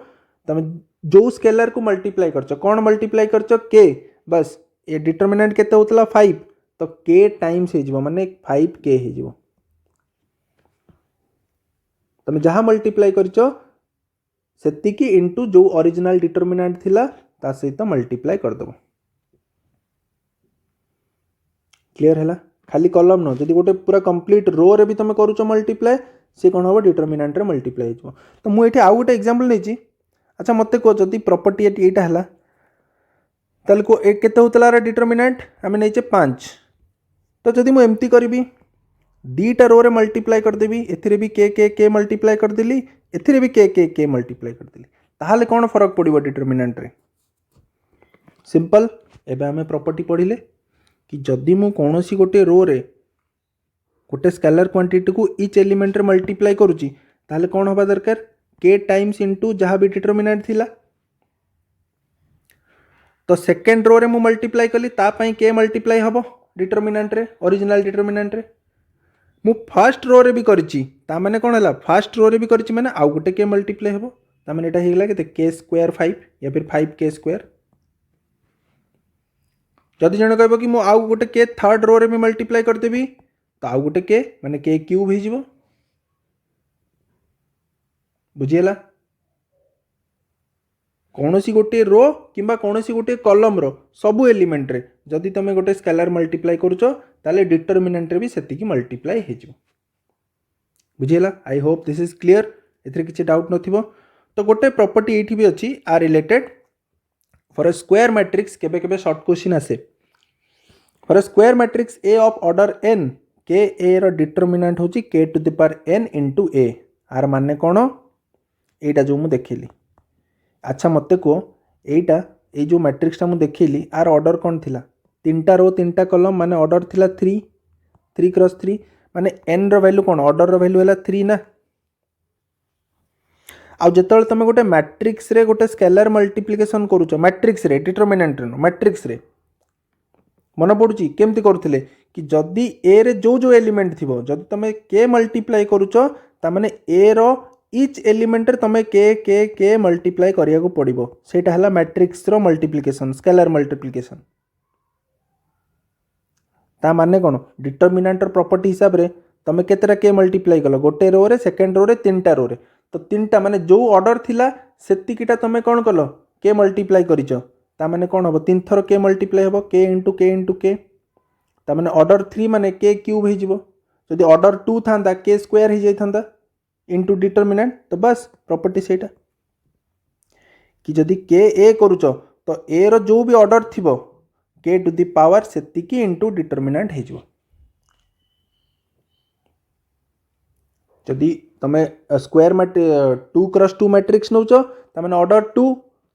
तुम जो स्केलर को मल्टीप्लाई करछ कौन मल्टीप्लाई करछ के बस ये डिटर्मिनाट केते होतला 5 तो के टाइम्स हो माने 5k हो तुम जहाँ मल्टीप्लाई करछ सेतिकी इनटू जो ओरिजिनल डिटर्मिनाट थिला ता सहित मल्टीप्लाई कर दबो. क्लियर है खाली कॉलम न जदि गोटे पूरा कंप्लीट रो रे भी तुम करूछ मल्टीप्लाई से कौन हम डिटर्मिनाट रे मल्टीप्लाई हो. तो मुझे आउ गोटे एग्जांपल नहीं. अच्छा मत कह जदि प्रॉपर्टी एटा है ताल को केते होतला डिटर्मिनाट आम नहीं 5. तो जदि मुझे एमती करी दीटा रो रे मल्टीप्लाई करदेवी एथिरे भी के मल्टीप्लाई करदेली एथिरे भी के मल्टीप्लाई करदेली ताहले कौन फरक पड़ो डिटर्मिनाट रे. सिंपल एबे आमे प्रॉपर्टी पढ़िले कि जदि मु कौनसी गोटे रो रे गोटे स्केलर क्वांटिटी को इच एलिमेंट रे मल्टीप्लाई करूची ताहले कौन होबा दरकार के टाइम्स इनटू जहाँ भी डिटर्मिनाट थिला. तो सेकेंड रो रे मु मल्टीप्लाई कली ता पई के मल्टीप्लाई हबो डिटर्मिनाट रे ओरिजिनल डिटर्मिनाट रे. मु फर्स्ट रो रे भी करिची ता माने कोन हला फर्स्ट रो रे भी करिची माने आउ गोटे के मल्टीप्लाई हबो ता माने एटा हेगला केते k स्क्वायर 5 या फिर 5k स्क्वायर. जदि जण कहबो कि मु आउ गोटे के थर्ड रो रे भी मल्टीप्लाई कर देबी तो आउ गोटे के माने k क्यूब हे जिवो. बुझियला कौनसी गोटे रो किंबा कौनसी गोटे कॉलम रो सबु एलिमेंट रे जदि तुम गोटे स्केलर मल्टीप्लाई करूछ ताले डिटर्मिनेंट रे भी सेतिकी मल्टीप्लाई हे जिवो. बुझियला I hope this is clear एथरे किछि डाउट नथिबो. तो गोटे प्रॉपर्टी एठी भी अछि are related for a square matrix केबे केबे शॉर्ट क्वेश्चन आसे for a square matrix A of order n के ए रो डिटर्मिनेंट होची k to the power n into a आर माने कोन एटा जो मु देखिली. अच्छा मत को एटा ए जो मैट्रिक्सटा मु देखिली आर ऑर्डर कौन थिला 3टा रो 3टा कॉलम माने ऑर्डर थिला 3 क्रॉस 3 माने n रो वैल्यू कौन ऑर्डर रो वैल्यू हैला 3 ना. आ जेतल तुम गोटे मैट्रिक्स रे गोटे स्केलर मल्टीप्लिकेशन करूछ मैट्रिक्स रे डिटर्मिनेंट रे मैट्रिक्स रे मन पड़ुची केमती करूथिले कि जदि ए रे जो जो एलिमेंट थिबो जदि तुम के मल्टीप्लाई करूछ ता माने ए रो इच एलिमेंट रे तुम के मल्टीप्लाई करिया को पड़िबो सेटा हला मैट्रिक्स रो मल्टीप्लिकेशन स्केलर मल्टीप्लिकेशन. ता माने कोन डिटर्मिनेंट रो प्रॉपर्टी हिसाब रे तुम केतेरा के मल्टीप्लाई कलो गोटे रो रे सेकंड रो रे 3टा रो रे तो 3टा माने जो ऑर्डर थिला सेतिकीटा तुम कोन कलो के मल्टीप्लाई करिचो ता माने कोन हबो 3 थरो के मल्टीप्लाई हबो के इनटू के ता माने ऑर्डर 3 माने के क्यूब हे जिवो. जदि ऑर्डर 2 थांदा के स्क्वायर हे जाइथांदा इनटू डिटर्मिनेंट तो बस प्रॉपर्टी सेटा कि जदि के ए करूच तो ए रो जो भी ऑर्डर थिबो के टू द पावर सेतिकी इनटू डिटर्मिनेंट हे जिवो. जदि तमे स्क्वायर 2 क्रॉस 2 मैट्रिक्स नउच ता माने ऑर्डर 2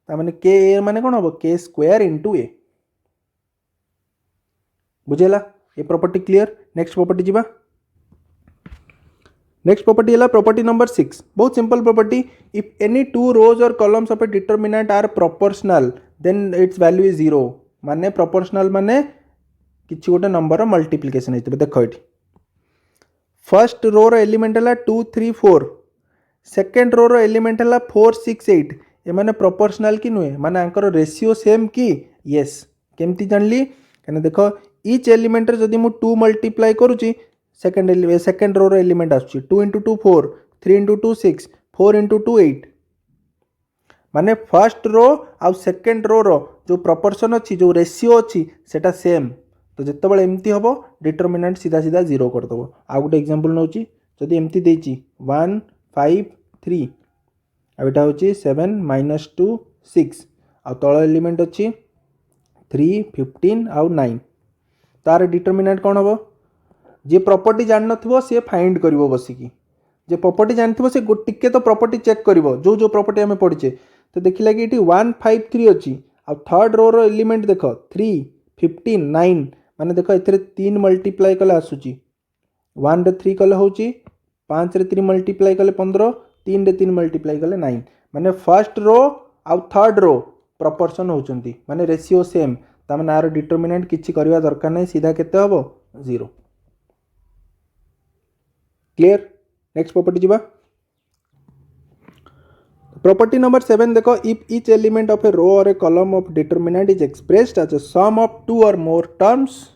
ता माने के ए माने कोन हबो के स्क्वायर इनटू ए. बुझेला ये प्रॉपर्टी क्लियर. नेक्स्ट प्रॉपर्टी जिबा. नेक्स्ट प्रॉपर्टी है प्रॉपर्टी नंबर 6 बहुत simple property. If any two rows or columns of a determinant are proportional then its value is 0 माने प्रोपोर्शनल माने किछि गोटे नंबर मल्टीप्लिकेशन हेतबे. देखो एठी फर्स्ट रो रो एलिमेंट है 2 3 4 सेकेंड रो रो एलिमेंट है 4 6 8 ये माने प्रोपोर्शनल कि नुहे माने आंकर रेशियो सेम कि यस केमती जानली कहना देखो इच एलिमेंट रे जदि मु 2 मल्टीप्लाई करूची सेकेंड रो एलिमेंट आसुची 2 इंटू 2 4 3 इंटू 2 6 4 इंटू 2 8 माने फर्स्ट रो आउ सेकेंड रो रो जो प्रपोर्शन अच्छी जो रेशियो अच्छी सेटा सेम तो जितेबाला एमती हम डिटरमिनेंट सीधा सीधा 0 करदेव। आउ गोटे एग्जांपल नौ जदि एमती देची 1 5 3 आटा हूँ 7 -2 6 आ तल एलिमेंट अच्छी 3 15 आउ 9 तार डिटरमिनेंट कौन हम जी प्रॉपर्टी जान न सी फाइंड कर बसिकी जे प्रॉपर्टी जानथिबो से टिके तो प्रॉपर्टी चेक करिवो जो प्रॉपर्टी आमे पढ़िचे तो देखिला कि 1 5 3 अच्छी आ थर्ड रो रो एलिमेंट देख 3 15 9 माने देख ए 3 मल्टीप्लाई कले आसुची 1 रे 3 कले होची 5 रे 3 मल्टीप्लाई कले 15 3 रे 3 मल्टीप्लाई कले 9 माने फर्स्ट रो आ थर्ड रो प्रपोर्शन होचंती माने रेशियो सेम ता माने आर डिटरमिनेंट किछि करबा दरकार नै सीधा केते हबो 0 क्लियर। नेक्स्ट प्रॉपर्टी जीवा प्रॉपर्टी नंबर 7 देखो if each element of A row or a column of determinant is expressed as a sum of two or more terms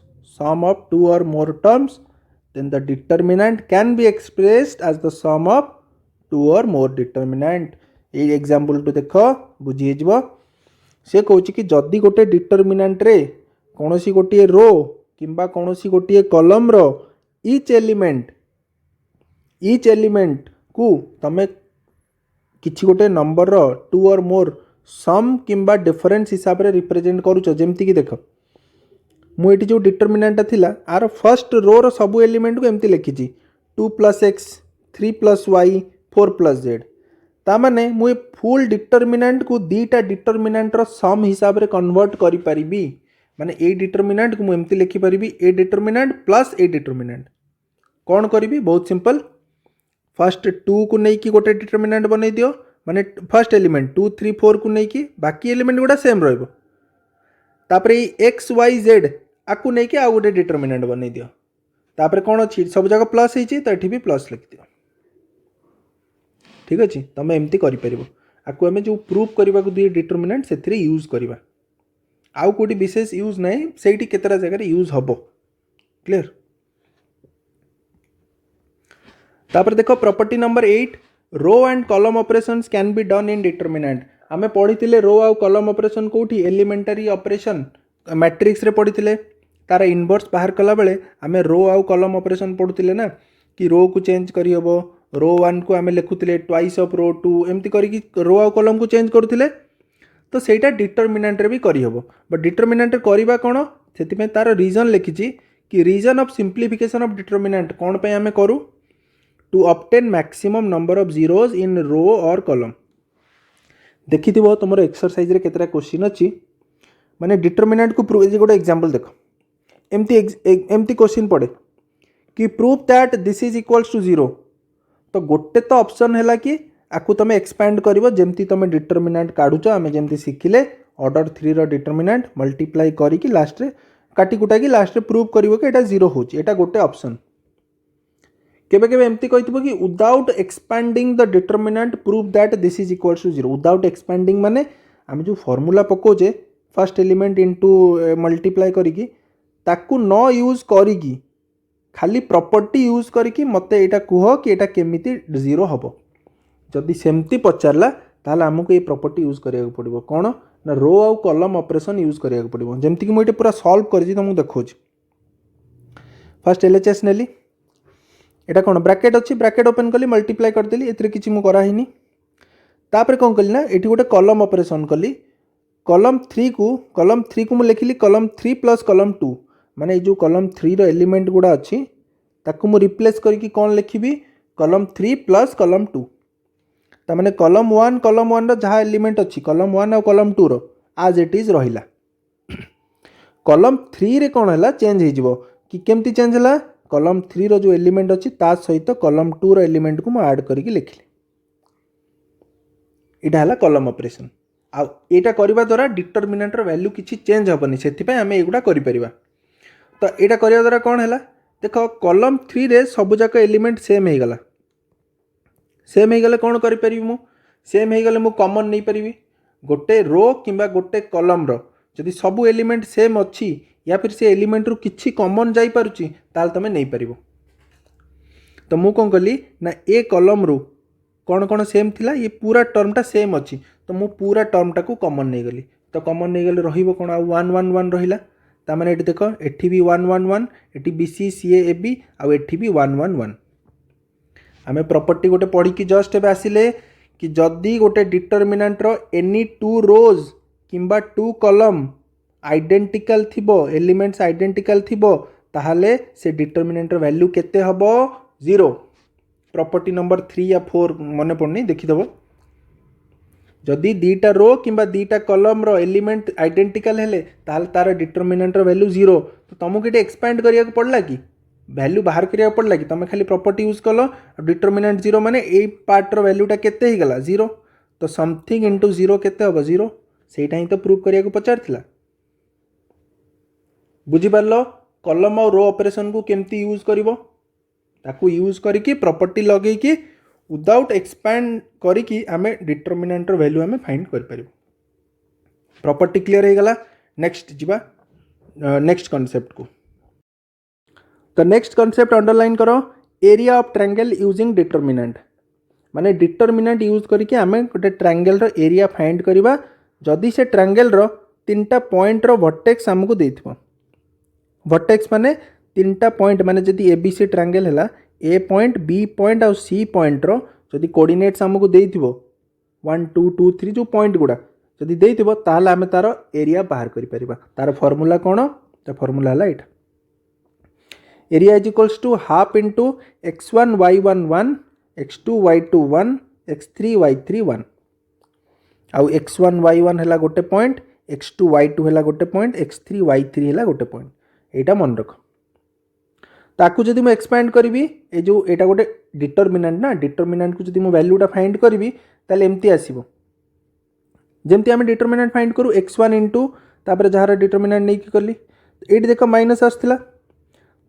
then the determinant can be expressed as the sum of two or more determinant। ये example तो देखो बुझी जीव से कहूँ कि जदि गोटे डिटरमिनेंट रे कौनसी गोटे रो किंबा कौनसी गोटे कॉलम रो ईच एलिमेंट को तमे किछि गोटे नंबर रो टू और मोर सम किंबा डिफरेंस हिसाब रे रिप्रेजेंट करूछ जेमती कि देख मुझे जो डिटरमिनेंट थिला आर फर्स्ट रो रो सब एलिमेंट को एमती लिखी 2 + x 3 + y 4 + z ता माने मुझे फुल डिटरमिनेंट को दीटा डिटरमिनेंट रो सम हिसाब रे कन्वर्ट करि परिबी माने ए डिटरमिनेंट को मु एमती लिखि परिबी ए डिटरमिनेंट प्लस ए डिटरमिनेंट कौन करिबी बहुत सिंपल फर्स्ट 2 को नहीं कि गोटे डिटरमिनेंट बनै दियो माने फर्स्ट एलिमेंट 2 3 4 को नहीं कि बाकी एलिमेंट गुडा सेम रहइबो तापरे x y z आकु नहीं कि आ गोटे डिटरमिनेंट बनै दियो तापरे कौन अछि सब जगह प्लस होइछि तो एठी भी प्लस लिख दियो ठीक अछि तमे एमती करि परिबो आकु हमें जो प्रूफ करबा को दिए डिटरमिनेंट सेथरे यूज करबा आउ कोटी विशेष यूज नहीं सेठी केतरा जगह रे यूज हबो क्लियर। तापर देखो property number 8 row and column operations can be done in determinant आमे पढ़ी रो आउ कॉलम ऑपरेशन कोठी एलिमेंटरी ऑपरेशन मैट्रिक्स रे पढ़ी तार इनवर्स बाहर कला बेले आमे रो आउ कॉलम ऑपरेशन पढ़ुतिले ना कि रो को चेंज करी हबो रो 1 को आमे लिखुतिले ट्वाइस ऑफ रो 2 एमती करी रो आउ कॉलम को चेंज करथिले तो सेटा डिटरमिनेंट रे भी करी हबो बट डिटरमिनेंट रे करबा कोन सेति पे तार रीजन लिखिची कि reason of simplification of determinant कोन पे आमे करू to obtain maximum number of zeros in row or column देखि थिबो तुमरो एक्सरसाइज रे केतरा क्वेश्चन अछि माने डिटरमिनेंट को प्रूव जे गोटे एग्जांपल देखो एमती क्वेश्चन पड़े कि prove that this is equals to 0 तो गोटे तो ऑप्शन है कि आकु तुम एक्सपैंड करिवो जेमती तुम डिटरमिनेंट काढुचो आमे जेमती सिखिले ऑर्डर 3 रो डिटरमिनेंट मल्टीप्लाई करी कि लास्ट रे काटी कुटा कि लास्ट रे प्रूव करिवो कि एटा 0 होची एटा गोटे ऑप्शन केबे केबे एमती कहितबो कि without expanding the determinant prove that this is equals to 0 without expanding माने आमे जो फार्मूला पकोजे फर्स्ट एलिमेंट इनटू मल्टीप्लाई करिकी ताकू न यूज करिकी खाली प्रॉपर्टी यूज करिकी मते एटा कुह कि एटा केमिति 0 हबो जदि सेमती पचारला ताले हमको ये प्रॉपर्टी यूज करिया पड़िबो कोन ना रो आउ कॉलम ऑपरेशन यूज करिया पड़िबो जेमति कि मो एटा पूरा सॉल्व करजी तुमको देखोछि फर्स्ट एलएचएस नेली एटा कोन ब्रैकेट अछि ब्रैकेट ओपन कली मल्टीप्लाई कर देली एतरे किछि मु करा हिनी तापर कोन कली ना एठी गोटे कॉलम ऑपरेशन कली कॉलम 3 को मु लिखिली कॉलम 3 प्लस कॉलम 2 माने जो कॉलम 3 रो एलिमेंट गुडा अछि ताकू मु रिप्लेस करके कौन लिखिबी कॉलम 3 प्लस कॉलम 2 ता माने कॉलम 1 रो जहाँ एलिमेंट अच्छी कॉलम 1 और कॉलम 2 रो आज इट इज रहिला कॉलम 3 रे कौन है चेंज हो जिवो कि केमती चेंज है कॉलम 3 रो जो एलिमेंट अच्छी ता सहित कॉलम 2 रो एलिमेंट को मु ऐड करके लिखिली इटा है कॉलम ऑपरेशन आ एटा करबा द्वारा डिटरमिनेंट रो वैल्यू किछि चेंज होबनी सेति पे हमें एगुडा करि परिबा तो एटा करबा द्वारा कौन है देखो कॉलम 3 रे सब जाक एलिमेंट सेम हो गला कौन करि परिबी मु सेम हो गले मु कॉमन नहीं परिबी गोटे रो किंबा गोटे कॉलम रो जदि सब एलिमेंट सेम अच्छी या फिर से एलिमेंट रु किछि कॉमन जाई पारुची ताल तमे नहीं परिबो तो मु कौन कली ना ए कलम रू कौन कौन सेम थिला ये पूरा टर्मटा सेम अच्छी तो मु पूरा टर्मटा को कॉमन नहीं गली तो कॉमन नहीं गले रहिबो कोन आ 1 1 1 रहिला ता माने एठी देखो एठी भी 1 1 1 एठी बीसी सीए एबी आ एठी भी 1 1 1 आमे प्रॉपर्टी गोटे पढ़ी कि जस्ट एबे आसिले कि जदी गोटे डिटरमिनेंट रो एनी टू रोज किंबा टू कॉलम आइडेंटिकल थिबो एलिमेंट्स आइडेंटिकल थिबो ताहाले से डिटरमिनेंट रो वैल्यू केते हबो 0 प्रॉपर्टी नंबर 3 या 4 मने पड़नी देखि देबो जदि दीटा रो किंबा दीटा कॉलम रो एलिमेंट आइडेंटिकल हेले ताल तार डिटरमिनेंट रो वैल्यू 0 तो तुमको ये एक्सपैंड करिया पड़ला कि वैल्यू बाहर करिया पड़ला कि तुम खाली प्रॉपर्टी यूज कलो डिटरमिनेंट 0 माने ए पार्ट रो वैल्यूटा केते ही गला 0 तो समथिंग इनटू 0 केते हबो 0 सेटा ही तो प्रूव करिया को पचारथिला बुझी पारलो कॉलम और रो ऑपरेशन को केमती यूज करिवो ताकू यूज करिकी प्रॉपर्टी लगेई कि विदाउट एक्सपैंड करिकी आमे डिटरमिनेंट रो वैल्यू आमे फाइंड कर परिबो प्रॉपर्टी क्लियर हो गला नेक्स्ट जीवा नेक्स्ट कांसेप्ट को तो नेक्स्ट कांसेप्ट अंडरलाइन करो area of triangle using determinant माने डिटरमिनेंट यूज करिकी आमे गोटे ट्रायंगल रो एरिया फाइंड करिबा जदि से ट्रायंगल रो तीनटा पॉइंट रो वर्टेक्स हमको देथिबो वर्टेक्स माने तीनटा पॉइंट माने जदि एबीसी ट्रायंगल हैला ए पॉइंट बी पॉइंट और सी पॉइंट रो जदि कोऑर्डिनेट्स हमको देथिबो 1 2 2 3 जो पॉइंट गुडा जदि देथिबो ताहले आमे तारो एरिया बाहर करि परिबा तार फार्मूला कोन तो फार्मूला हला एटा area is equals to half into x1 y1 1 x2 y2 1 x3 y3 1 आउ x1 y1 हैला गोटे पॉइंट x2 y2 हैला गोटे पॉइंट x3 y3 हैला गोटे पॉइंट एटा मन रख ताकू जदि मैं एक्सपैंड करी ए जो एटा गोटे डिटरमिनेंट ना डिटरमिनेंट को जदि मैं वैल्यूटा फाइंड करी ताले एमती आसीबो जेमती आमे डिटरमिनेंट फाइंड करू x1 इनटू तापर जहार डिटरमिनेंट नहीं करली एटी देख माइनस आसथिला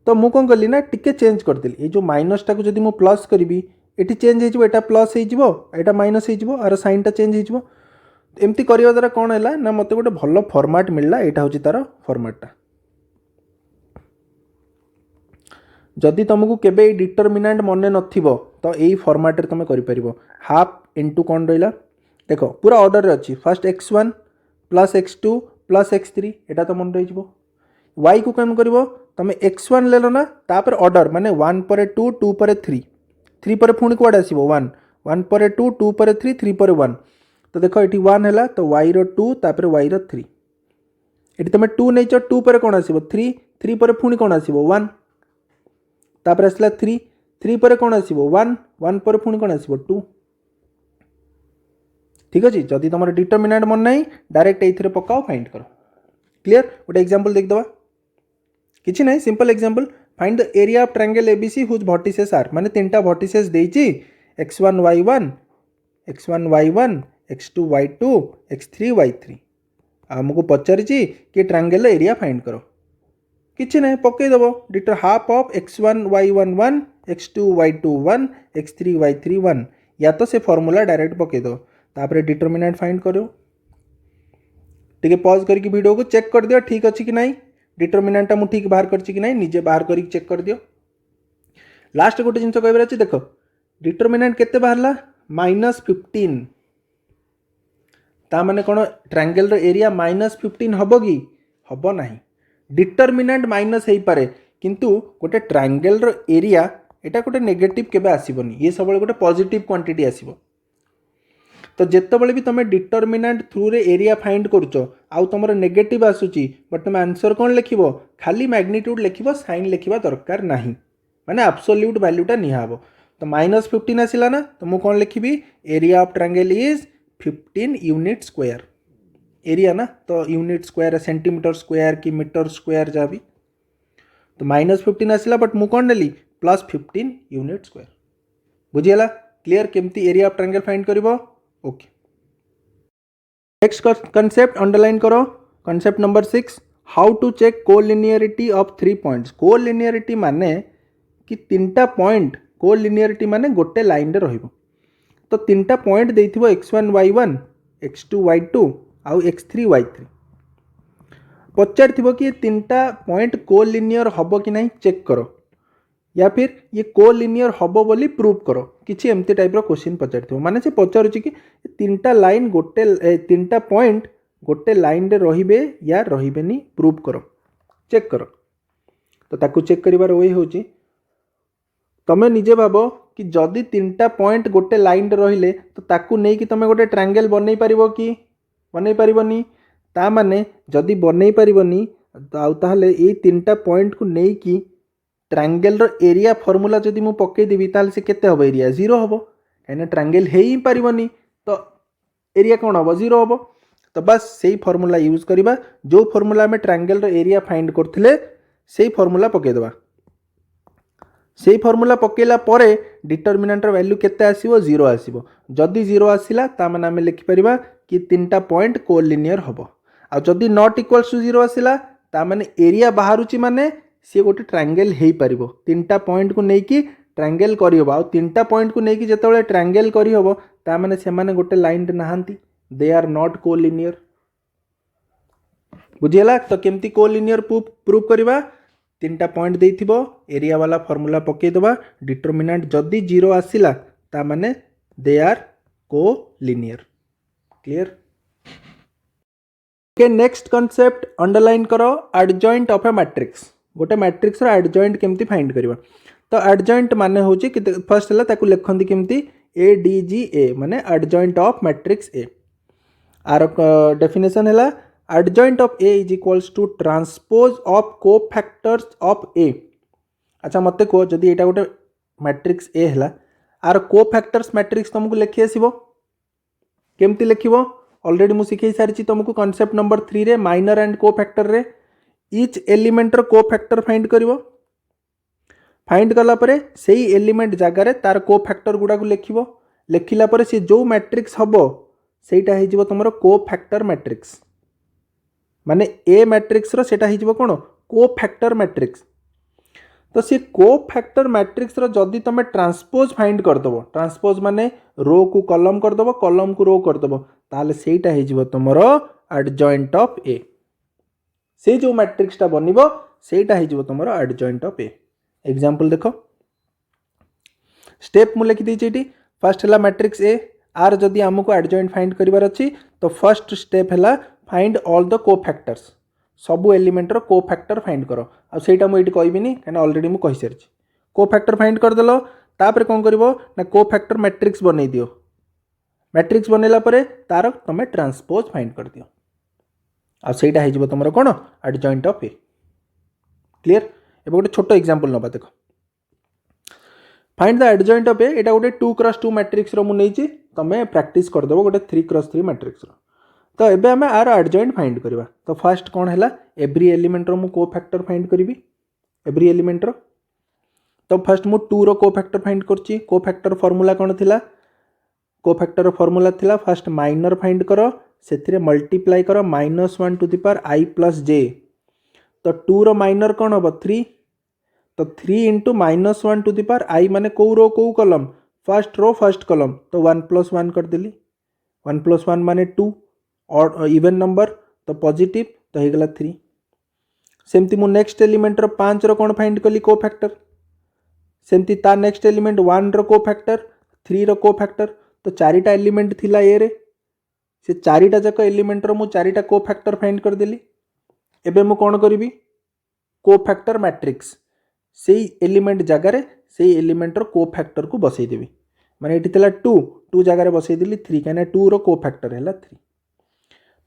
तो मु कोन करली ना टिके चेंज कर देली ए जो माइनस टा को जदि मु प्लस करी एटी चेंज हो जिवो एटा प्लस हो जिवो एटा माइनस हो जिवो आर साइन टा चेंज हो जिवो एमती करिया द्वारा कोन हैला ना मते गोटे भलो फॉर्मेट मिलला एटा होची तार फॉर्मेटटा जदि तुमको केबे डिटरमिनेंट मन नथिबो तो यही फॉर्मेट रे तुम करि परिबो हाफ इनटू कोन रहिला देखो पूरा ऑर्डर रे अछि first x1 plus x2 plus x3 एटा तो मन रहि जिवो y को केम करबो तुम x1 लेलो ना तापर ऑर्डर माने 1 पर 2 2 पर 3 3 पर पुणी कोड आसीबो 1 1 पर 2 2 पर 3 3 पर 1 तो देखो एटी 1 हैला तो y रो 2 तापर y रो 3 एटी तुम 2 नेचर 2 पर कोन आसीबो 3 3 पर पुणी कोन आसीबो 1 तापर आसला 3 3 पर कोन आसीबो 1 1 पर पुणी कोन आसीबो 2 ठीक अछि जदि तमर डिटरमिनेंट मन नाही डायरेक्ट एथिरे पकाओ फाइंड करो क्लियर गोटे एग्जांपल देख दबा किछि नाही simple example find the area of triangle ABC whose vertices are माने तीनटा vertices देइछि x1 y1 x1 y1 x2 y2 x3 y3 हमको पचारिछि कि ट्रायंगल एरिया फाइंड करो किछि नहीं पकई दबो deter half of x1 y1 1 x2 y2 1 x3 y3 1 या तो से फार्मूला डायरेक्ट पकई दो तापर डिटरमिनेंट फाइंड करो टिके पॉज करके वीडियो को चेक कर दियो ठीक अछि कि नहीं डिटरमिनेंट मु ठीक बाहर करछि कि नहीं निजे बाहर करी चेक कर दियो लास्ट गोटे जिंस कहबे अछि देखो डिटरमिनेंट केते बाहरला -15 ता माने कोन ट्रायंगल रो एरिया -15 हबो कि हबो नाही डिटरमिनेंट माइनस हो पारे किंतु गोटे ट्रायंगल रो एरिया एटा गोटे नेगेटिव केबे आसीबनी ये सब गोटे पॉजिटिव क्वांटिटी आसीबो तो जेतेबेले भी तुम डिटरमिनेंट थ्रू रे एरिया फाइंड करूचो आउ तुम नेगेटिव आसुची बट तुम आंसर कौन लिखिबो खाली मैग्नीट्यूड लिखिबो साइन लिखिबा दरकार नाही माने एब्सोल्यूट वैल्यूटा निहाबो तो -15 आसिला ना तो मु कौन लिखिबी area of triangle is 15 unit square area ना तो यूनिट स्क्वायर सेंटीमीटर स्क्वायर कि मीटर स्क्वायर जहाँ भी तो -15 आसला बट मु कौन नेली +15 यूनिट स्क्वायर बुझीगला क्लियर केमती एरिया ऑफ ट्रायंगल फाइंड करिवो ओके नेक्स्ट कांसेप्ट अंडरलाइन करो concept number 6 how to check collinearity of 3 points collinearity माने कि तीनटा पॉइंट कोलिनियरिटी माने गोटे लाइन रे रहिबो तो तीनटा point देइथिबो x1 y1 x2 y2 आउ x3 y3 पचार थी कि तीनटा पॉइंट कोलिनियर हम कि नहीं चेक करो या फिर ये कोलिनियर हबो बोली प्रूव करो किसी एमती टाइप क्वेश्चन पचार माने से पचारुची कि तीनटा लाइन गोटे तीनटा पॉइंट गोटे लाइन रे रहिबे या रहिबेनी प्रूव करो चेक करो। तो ताकू चेक करिवार वे होची तमे निजे भाबो कि जदि तीनटा पॉइंट गोटे लाइन रे रहिले तो ताकू नै कि तमे गोटे ट्रायंगल बनै परिबो कि बनै परिबोनी ता माने जदि बनै परिबोनी ताहले ए तीनटा पॉइंट को नै कि ट्रायंगल रो एरिया फॉर्मूला जदि मु पक्के देबी ताल से केते हबो एरिया 0 हबो काहे ट्रायंगल हे ही परिबोनी तो एरिया कोन हबो 0 हबो। तो बस सेही फॉर्मूला यूज करिबा जो फॉर्मूला में ट्रायंगल रो एरिया फाइंड करथिले सेही फॉर्मूला पके देबा। सेही फॉर्मूला पकेला परे डिटरमिनेंट रो वैल्यू केते आसीबो 0 आसीबो जदि 0 आसिला ता माने हम लिखि परिबा कि तीनटा पॉइंट कोलिनियर हबो आ जदि नॉट इक्वल्स टू 0 आसिला ता माने एरिया बाहरुची माने सी गोटे ट्रायंगल हो पारिबो तीनटा पॉइंट को लेकिन ट्रायंगल करहब आ तीनटा पॉइंट को लेकिन जिते ट्रायंगल करहब ता माने से माने गोटे लाइन रे नहांती दे आर नॉट कोलिनियर बुझीगला। तो केमती कोलिनियर प्रूव करवा तीनटा पॉइंट देथिबो एरिया वाला फॉर्मूला पके दबा डिटरमिनेंट जदि 0 आसिला ता माने they are collinear clear. Okay next concept underline करो एडजॉइंट ऑफ ए मैट्रिक्स गोटे मैट्रिक्स रो एडजॉइंट केमती फाइंड करवा। तो एडजॉइंट माने होची कि फर्स्ट हला ताकू लिखंती केमती ए डी जी ए माने एडजॉइंट ऑफ मैट्रिक्स ए आर डेफिनेशन हला adjoint of A is equals to transpose of cofactors of A. अच्छा मते को जदी एटा गोटे मैट्रिक्स ए हला आर कोफैक्टर्स मैट्रिक्स तुमको लिखि आसीबो केमती लिखिबो ऑलरेडी मु सिखै सारिची तुमको कांसेप्ट नंबर 3 रे माइनर एंड कोफैक्टर रे इच एलिमेंट रो कोफैक्टर फाइंड करिवो फाइंड कला परे सेही एलिमेंट जगार तार कोफैक्टर गुडा को लिखिवो लिखिला परे से जो मैट्रिक्स हबो सेटा हे जिवो तमरो कोफैक्टर मैट्रिक्स माने ए मैट्रिक्स रो सेटा हे जिवो कोन कोफैक्टर मैट्रिक्स। तो सी कोफैक्टर मैट्रिक्स रो जदी तमे ट्रांसपोज फाइंड कर दबो ट्रांसपोज माने रो को कॉलम कर दबो कॉलम को रो कर दबो ताले सेटा हे जिवो तमरो एडजॉइंट ऑफ ए से जो मैट्रिक्स टा बनिबो सेटा हे जिवो तमरो एडजॉइंट ऑफ ए। एग्जांपल देखो स्टेप मु लिखि दै छिटी फर्स्ट हला मैट्रिक्स ए आर जदी हमको एडजॉइंट फाइंड करिवार अछि तो फर्स्ट स्टेप हला फाइंड ऑल द कोफैक्टर्स सबु एलिमेंट रो कोफैक्टर फाइंड करो आ सेटा मु एटी कहबिनी काना ऑलरेडी मु कहि सारछि कोफैक्टर फाइंड कर देलो तापर कोन करबो ना कोफैक्टर मैट्रिक्स बनै दियो मैट्रिक्स बनेला परे तार तमे ट्रांसपोज फाइंड कर दियो आ सेटा हे जिवो तमरो कोन एडजॉइंट ऑफ ए क्लियर। एबे गोटे छोटो एग्जांपल नबा देखो फाइंड द एडजॉइंट ऑफ ए एटा गोटे 2x2 मैट्रिक्स रो मु नेछि तमे प्रैक्टिस कर देबो गोटे 3x3 मैट्रिक्स रो। तो एबे हमें आर एडजॉइंट फाइंड करबा तो फर्स्ट कोन हैला एवरी एलिमेंट रो मु कोफैक्टर फाइंड करबी एवरी एलिमेंट रो। तो फर्स्ट मु 2 रो कोफैक्टर फाइंड करछि कोफैक्टर फार्मूला कोन थिला कोफैक्टर फार्मूला थिला फर्स्ट माइनर फाइंड करो सेथिरे मल्टीप्लाई करो -1 to the power i plus j। तो 2 रो माइनर कोन हो 3 तो 3 into -1 to the power i माने को रो को column first row first column तो 1 प्लस 1 कर देली 1 प्लस 1 माने 2 और इवन नंबर तो पॉजिटिव तो हे गला 3। सेमती मु नेक्स्ट एलिमेंट रो 5 रो कोन फाइंड कली कोफैक्टर सेमती ता नेक्स्ट एलिमेंट 1 रो कोफैक्टर 3 रो कोफैक्टर तो चारिटा एलिमेंट थिला ए रे से चारिटा जक एलिमेंट रो मु चारिटा कोफैक्टर फाइंड कर देली। एबे मु कोन करिवि कोफैक्टर मैट्रिक्स सेही एलिमेंट जगार सेही एलिमेंट रो कोफैक्टर को बसई देबी माने एठी थिला 2 जगार बसई देली 3 काने 2 रो कोफैक्टर हैला 3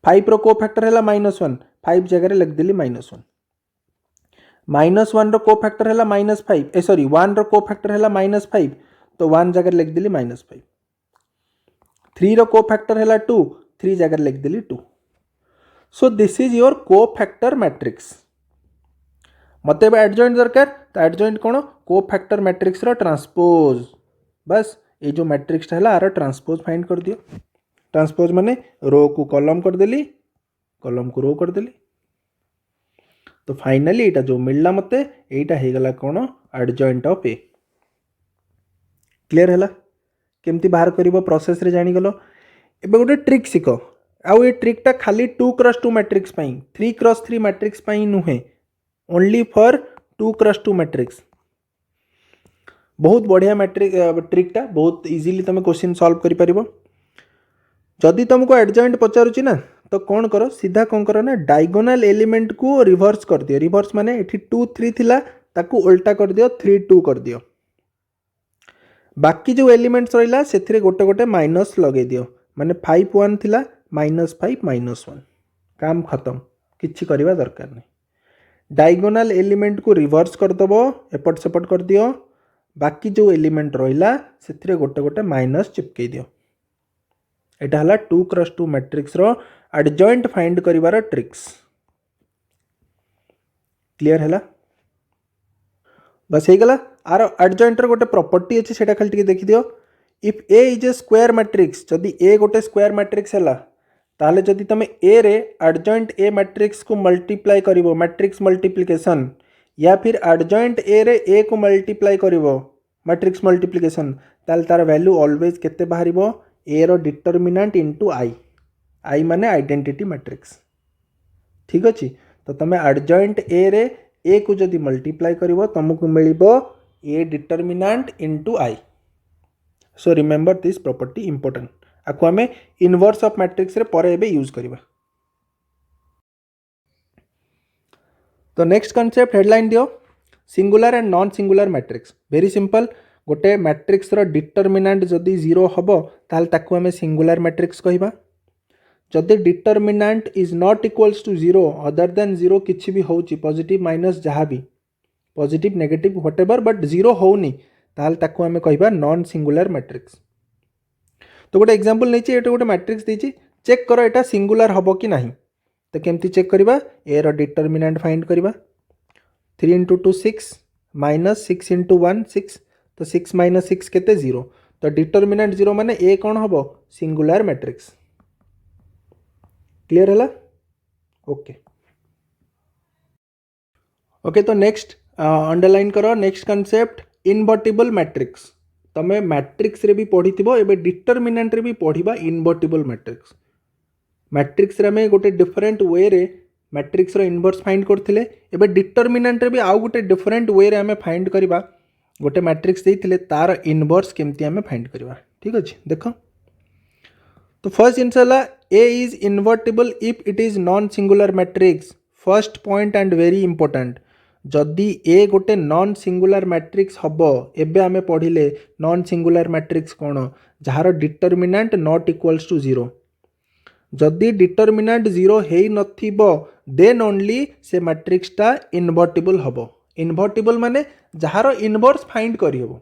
5 रो कोफैक्टर हैला -1 5 जगार लिख देली -1 -1 रो कोफैक्टर हैला -5 सॉरी 1 रो कोफैक्टर हैला -5 तो 1 जगार लिख देली -5 3 रो कोफैक्टर हैला 2 3 जगार लिख देली 2। So this is your cofactor matrix मते एडजॉइंट दरकार तो एडजॉइंट कोन कोफैक्टर मैट्रिक्स रो ट्रांसपोज बस ये जो मैट्रिक्स हैला आर ट्रांसपोज फाइंड कर दियो ट्रांसपोज माने रो को कॉलम कर देली कॉलम को रो कर देली। तो फाइनली एटा जो मिलला मते एटा हे गला कोन एडजॉइंट ऑफ ए क्लियर हैला केमती बाहर करिवो प्रोसेस रे जानि गलो। एबे गोटे ट्रिक सिखो आउ ये ट्रिक टा खाली 2x2 मैट्रिक्स पई 3x3 मैट्रिक्स पई नुहे ओनली फॉर 2x2 मैट्रिक्स बहुत बढ़िया मैट्रिक ट्रिकटा बहुत इजीली तुम क्वेश्चन सॉल्व कर पारिबो। जदि तुमको एडजॉइंट पचारुची ना तो कौन कर सीधा कौन कर ना डायगोनल एलिमेंट को रिवर्स कर दियो। रिवर्स माने एठी 2 3 थिला ताकू उल्टा कर दियो 3 2 कर दियो। बाकी जो एलिमेंट्स रहिला सेथिरे गोटे गोटे माइनस लगे दियो माने 5 1 थिला -5 -1 काम खत्म किछि करबा दरकार नहीं। डायगोनल एलिमेंट को रिवर्स कर दबो एपट सेपट कर दियो बाकी जो एलिमेंट रहिला सेथिरे गोटे गोटे माइनस चिपके दियो। एटा हला 2 क्रॉस 2 मैट्रिक्स रो एडजॉइंट फाइंड करिवार ट्रिक्स। क्लियर हैला बस हे गला। आर एडजॉइंट रो गोटे प्रॉपर्टी अछि सेटा खाली टिके देखि दियो। If A is a square matrix जदि ए गोटे स्क्वायर मैट्रिक्स हैला ताले जदि तमे ए रे एडजॉइंट ए मैट्रिक्स को मल्टीप्लाई करिवो मैट्रिक्स मल्टीप्लिकेशन या फिर एडजॉइंट ए रे ए को मल्टीप्लाई करिवो मैट्रिक्स मल्टीप्लिकेशन ताले तार वैल्यू ऑलवेज केते बाहरिबो ए रो डिटरमिनेंट इनटू आई। आई माने आइडेंटिटी मैट्रिक्स ठीक अछि। तो तमे एडजॉइंट ए रे ए को जदि मल्टीप्लाई करिवो तुमको मिलिबो A determinant into I. So remember this property important आको आमे इनवर्स ऑफ मैट्रिक्स रे परे एबे यूज करिबा। तो नेक्स्ट कांसेप्ट हेडलाइन दियो singular and non singular matrix. Very simple गोटे मैट्रिक्स रो डिटरमिनेंट जदि 0 हबो ताल ताको आमे सिंगुलर मैट्रिक्स कहिबा। जदि determinant is not equals to 0 other than 0 किछि भी होउची पॉजिटिव माइनस जहाँ भी पॉजिटिव नेगेटिव व्हाटएवर बट 0 होउनी ताल ताको आमे कहिबा नॉन सिंगुलर मैट्रिक्स। तो गोटे एग्जांपल नै छि एटा गोटे मैट्रिक्स देछि चेक करो एटा सिंगुलर हबो कि नाही। तो केमती चेक करिबा ए रो डिटरमिनेंट फाइंड करिबा 3 into 2 6 minus 6 into 1 6 तो 6 minus 6 केते 0 तो डिटरमिनेंट 0 माने ए कौन हबो सिंगुलर मैट्रिक्स। क्लियर हैला ओके ओके। तो नेक्स्ट अंडरलाइन करो नेक्स्ट कांसेप्ट इनवर्टिबल मैट्रिक्स। तमे मैट्रिक्स रे भी पढ़िथिबो एबे डिटरमिनेंट रे भी पढ़िबा इनवर्टिबल मैट्रिक्स। मैट्रिक्स रे में गोटे डिफरेंट वे रे मैट्रिक्स रो इनवर्स फाइंड करथिले एबे डिटरमिनेंट रे भी आउ गोटे डिफरेंट वे रे हमें फाइंड करबा। गोटे मैट्रिक्स देथिले तार इनवर्स केमती हमें फाइंड करबा ठीक अछि। देखो तो फर्स्ट आंसर ला A is invertible if it is non singular matrix. First point and very important जदि ए गोटे नॉन सिंगुलर मैट्रिक्स हबो एबे हमें पढ़िले नॉन सिंगुलर मैट्रिक्स कोन जहार डिटरमिनेंट नॉट इक्वल्स टू 0 जदि डिटरमिनेंट 0 हेई नथिबो देन ओनली से मैट्रिक्स टा इनवर्टिबल हबो। इनवर्टिबल माने जहार इनवर्स फाइंड करि हबो